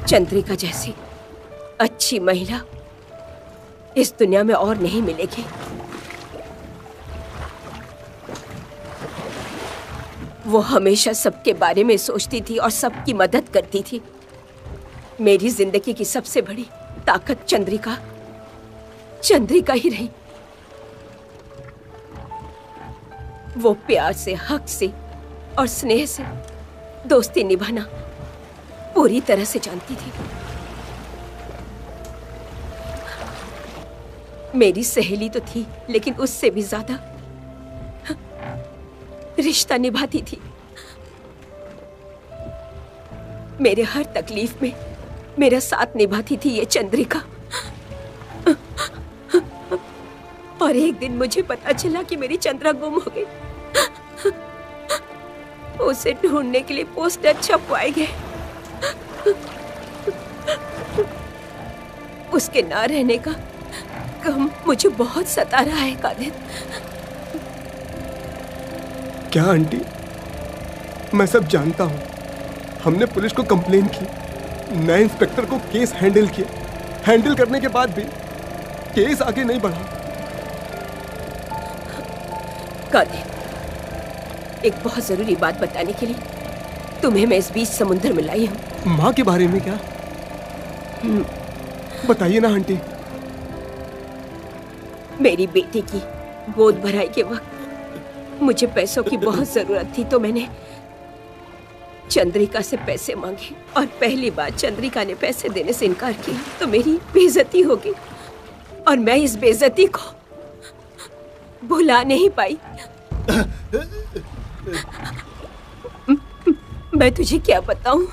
चंद्रिका जैसी अच्छी महिला इस दुनिया में और नहीं मिलेगी। वो हमेशा सबके बारे में सोचती थी और सबकी मदद करती थी। मेरी जिंदगी की सबसे बड़ी ताकत चंद्रिका ही रही। वो प्यार से, हक से और स्नेह से दोस्ती निभाना पूरी तरह से जानती थी। मेरी सहेली तो थी, लेकिन उससे भी ज्यादा रिश्ता निभाती थी। मेरे हर तकलीफ में मेरा साथ निभाती थी ये चंद्रिका। और एक दिन मुझे पता चला कि मेरी चंद्रा गुम हो गई। उसे ढूंढने के लिए पोस्टर छपवाए गए। उसके ना रहने का गम मुझे बहुत सता रहा है कादिर। क्या आंटी, मैं सब जानता हूँ। हमने पुलिस को कंप्लेन की, नए इंस्पेक्टर को केस हैंडल किया। हैंडल करने के बाद भी केस आगे नहीं बढ़ा। कादिर, एक बहुत जरूरी बात बताने के लिए तुम्हें मैं इस बीच समुद्र में लाई हूँ। माँ के बारे में क्या? बताइए ना आंटी। मेरी बेटी की गोद भराई के वक्त मुझे पैसों की बहुत जरूरत थी, तो मैंने चंद्रिका से पैसे मांगे और पहली बार चंद्रिका ने पैसे देने से इनकार किया तो मेरी बेइज्जती हो गई और मैं इस बेइज्जती को भुला नहीं पाई। मैं तुझे क्या बताऊं,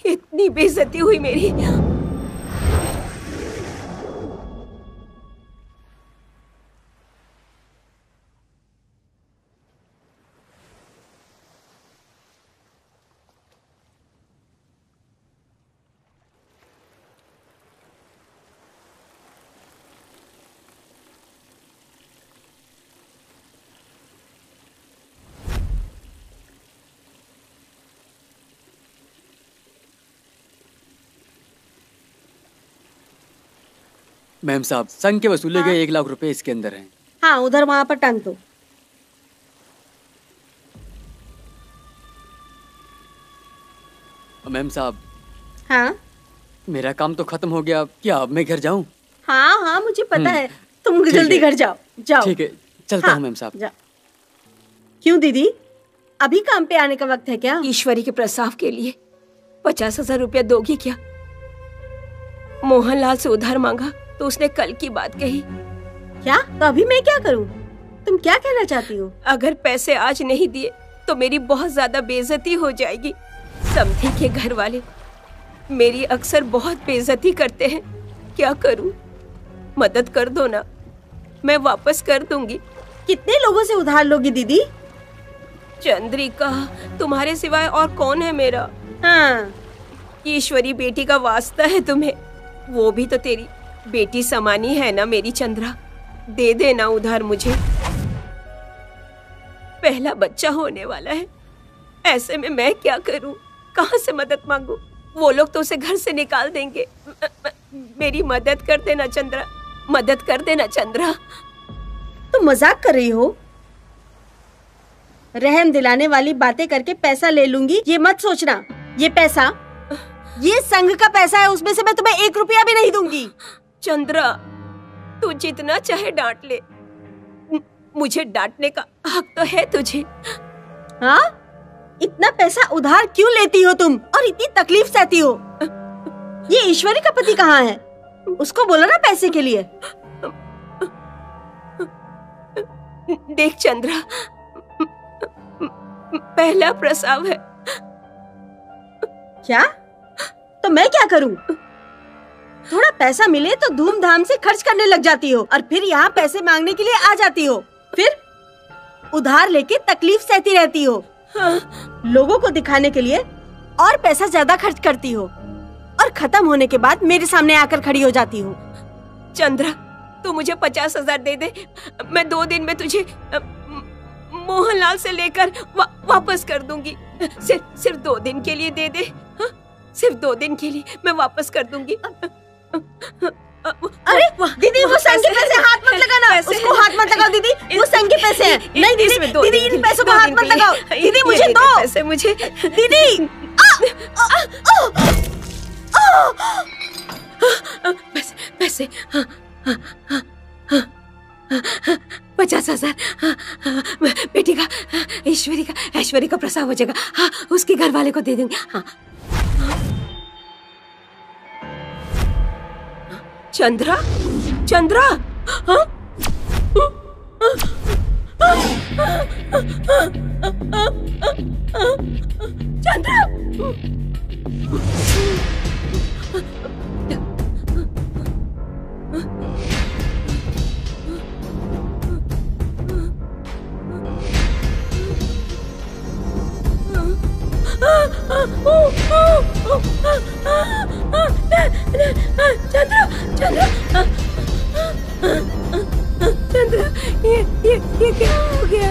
इतनी बेइज्जती हुई मेरी। मैम साहब, संघ के वसूले गए 1 लाख रुपए इसके अंदर हैं। हाँ, उधर वहां पर टांग दो। मैम साहब, हाँ मेरा काम तो खत्म हो गया, क्या अब मैं घर जाऊं? हाँ हाँ, मुझे पता है, तुम ठीक जल्दी है। घर जाओ। जाओ। ठीक है, चलता हूँ मैम साहब। जाओ। क्यों दीदी, अभी काम पे आने का वक्त है क्या? ईश्वरी के प्रसाव के लिए 50,000 रुपया दोगी क्या? मोहनलाल से उधार मांगा तो उसने कल की बात कही। क्या? तो अभी मैं क्या करूं? तुम क्या कहना चाहती हो? अगर पैसे आज नहीं दिए तो मेरी बहुत ज्यादा बेइज्जती हो जाएगी। समधी के घर वाले मेरी अक्सर बहुत बेइज्जती करते हैं, क्या करूं? मदद कर दो ना, मैं वापस कर दूंगी। कितने लोगों से उधार लोगी दीदी? चंद्रिका, तुम्हारे सिवाय और कौन है मेरा? हाँ, ईश्वरी बेटी का वास्ता है तुम्हें, वो भी तो तेरी बेटी समानी है ना मेरी चंद्रा। दे देना उधार मुझे, पहला बच्चा होने वाला है। ऐसे में मैं क्या करूं, कहां से मदद मांगू? वो लोग तो उसे घर से निकाल देंगे। मेरी मदद कर देना चंद्रा, मदद कर देना चंद्रा। तुम मजाक कर रही हो? रहम दिलाने वाली बातें करके पैसा ले लूंगी ये मत सोचना। ये पैसा, ये संघ का पैसा है, उसमें से मैं तुम्हें 1 रुपया भी नहीं दूंगी। चंद्रा, तू जितना चाहे डांट ले, मुझे डांटने का हक तो है तुझे। हाँ? इतना पैसा उधार क्यों लेती हो तुम और इतनी तकलीफ सहती हो? ये ईश्वरी का पति कहाँ है? उसको बोलो ना पैसे के लिए। देख चंद्रा, पहला प्रसव है। क्या? तो मैं क्या करूं? थोड़ा पैसा मिले तो धूमधाम से खर्च करने लग जाती हो और फिर यहाँ पैसे मांगने के लिए आ जाती हो, फिर उधार लेके तकलीफ सहती रहती हो। हाँ। लोगों को दिखाने के लिए और पैसा ज्यादा खर्च करती हो और खत्म होने के बाद मेरे सामने आकर खड़ी हो जाती हो। चंद्रा, तू मुझे 50,000 दे दे, मैं 2 दिन में तुझे मोहनलाल से लेकर वापस कर दूंगी। सिर्फ 2 दिन के लिए दे दे। हाँ? सिर्फ 2 दिन के लिए मैं वापस कर दूंगी। अरे दीदी, वो संघ के पैसे हाथ मत लगाना, उसको हाथ मत लगाओ दीदी, वो संघ के पैसे हैं। नहीं दीदी, दीदी इन पैसों को हाथ मत लगाओ। दीदी मुझे दो पैसे, मुझे दीदी। पैसे 50,000 बेटी का, ऐश्वरी का प्रसव हो जाएगा। हाँ, उसके घर वाले को दे देंगे। हाँ। चंद्रा, चंद्रा, हाँ? चंद्रा, चंद्रा, चंद्रा, चंद्रा, ये क्या हो गया?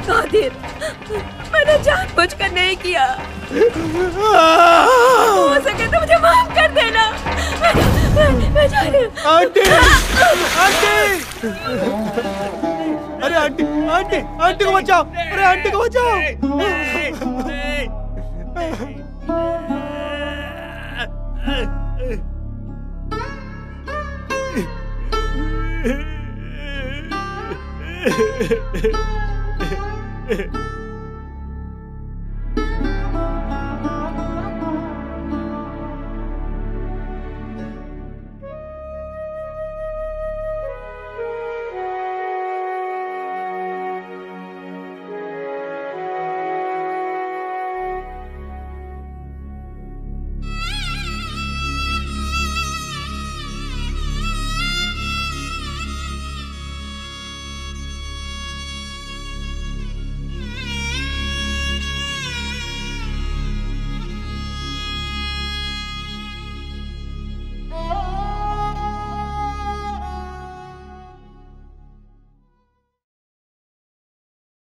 कादिर, मैंने जानबूझकर नहीं किया। हो सके तो मुझे माफ कर देना। मैं जा रही हूँ। आंटी, आंटी, अरे आंटी, आंटी, आंटी को बचाओ, अरे आंटी को बचाओ।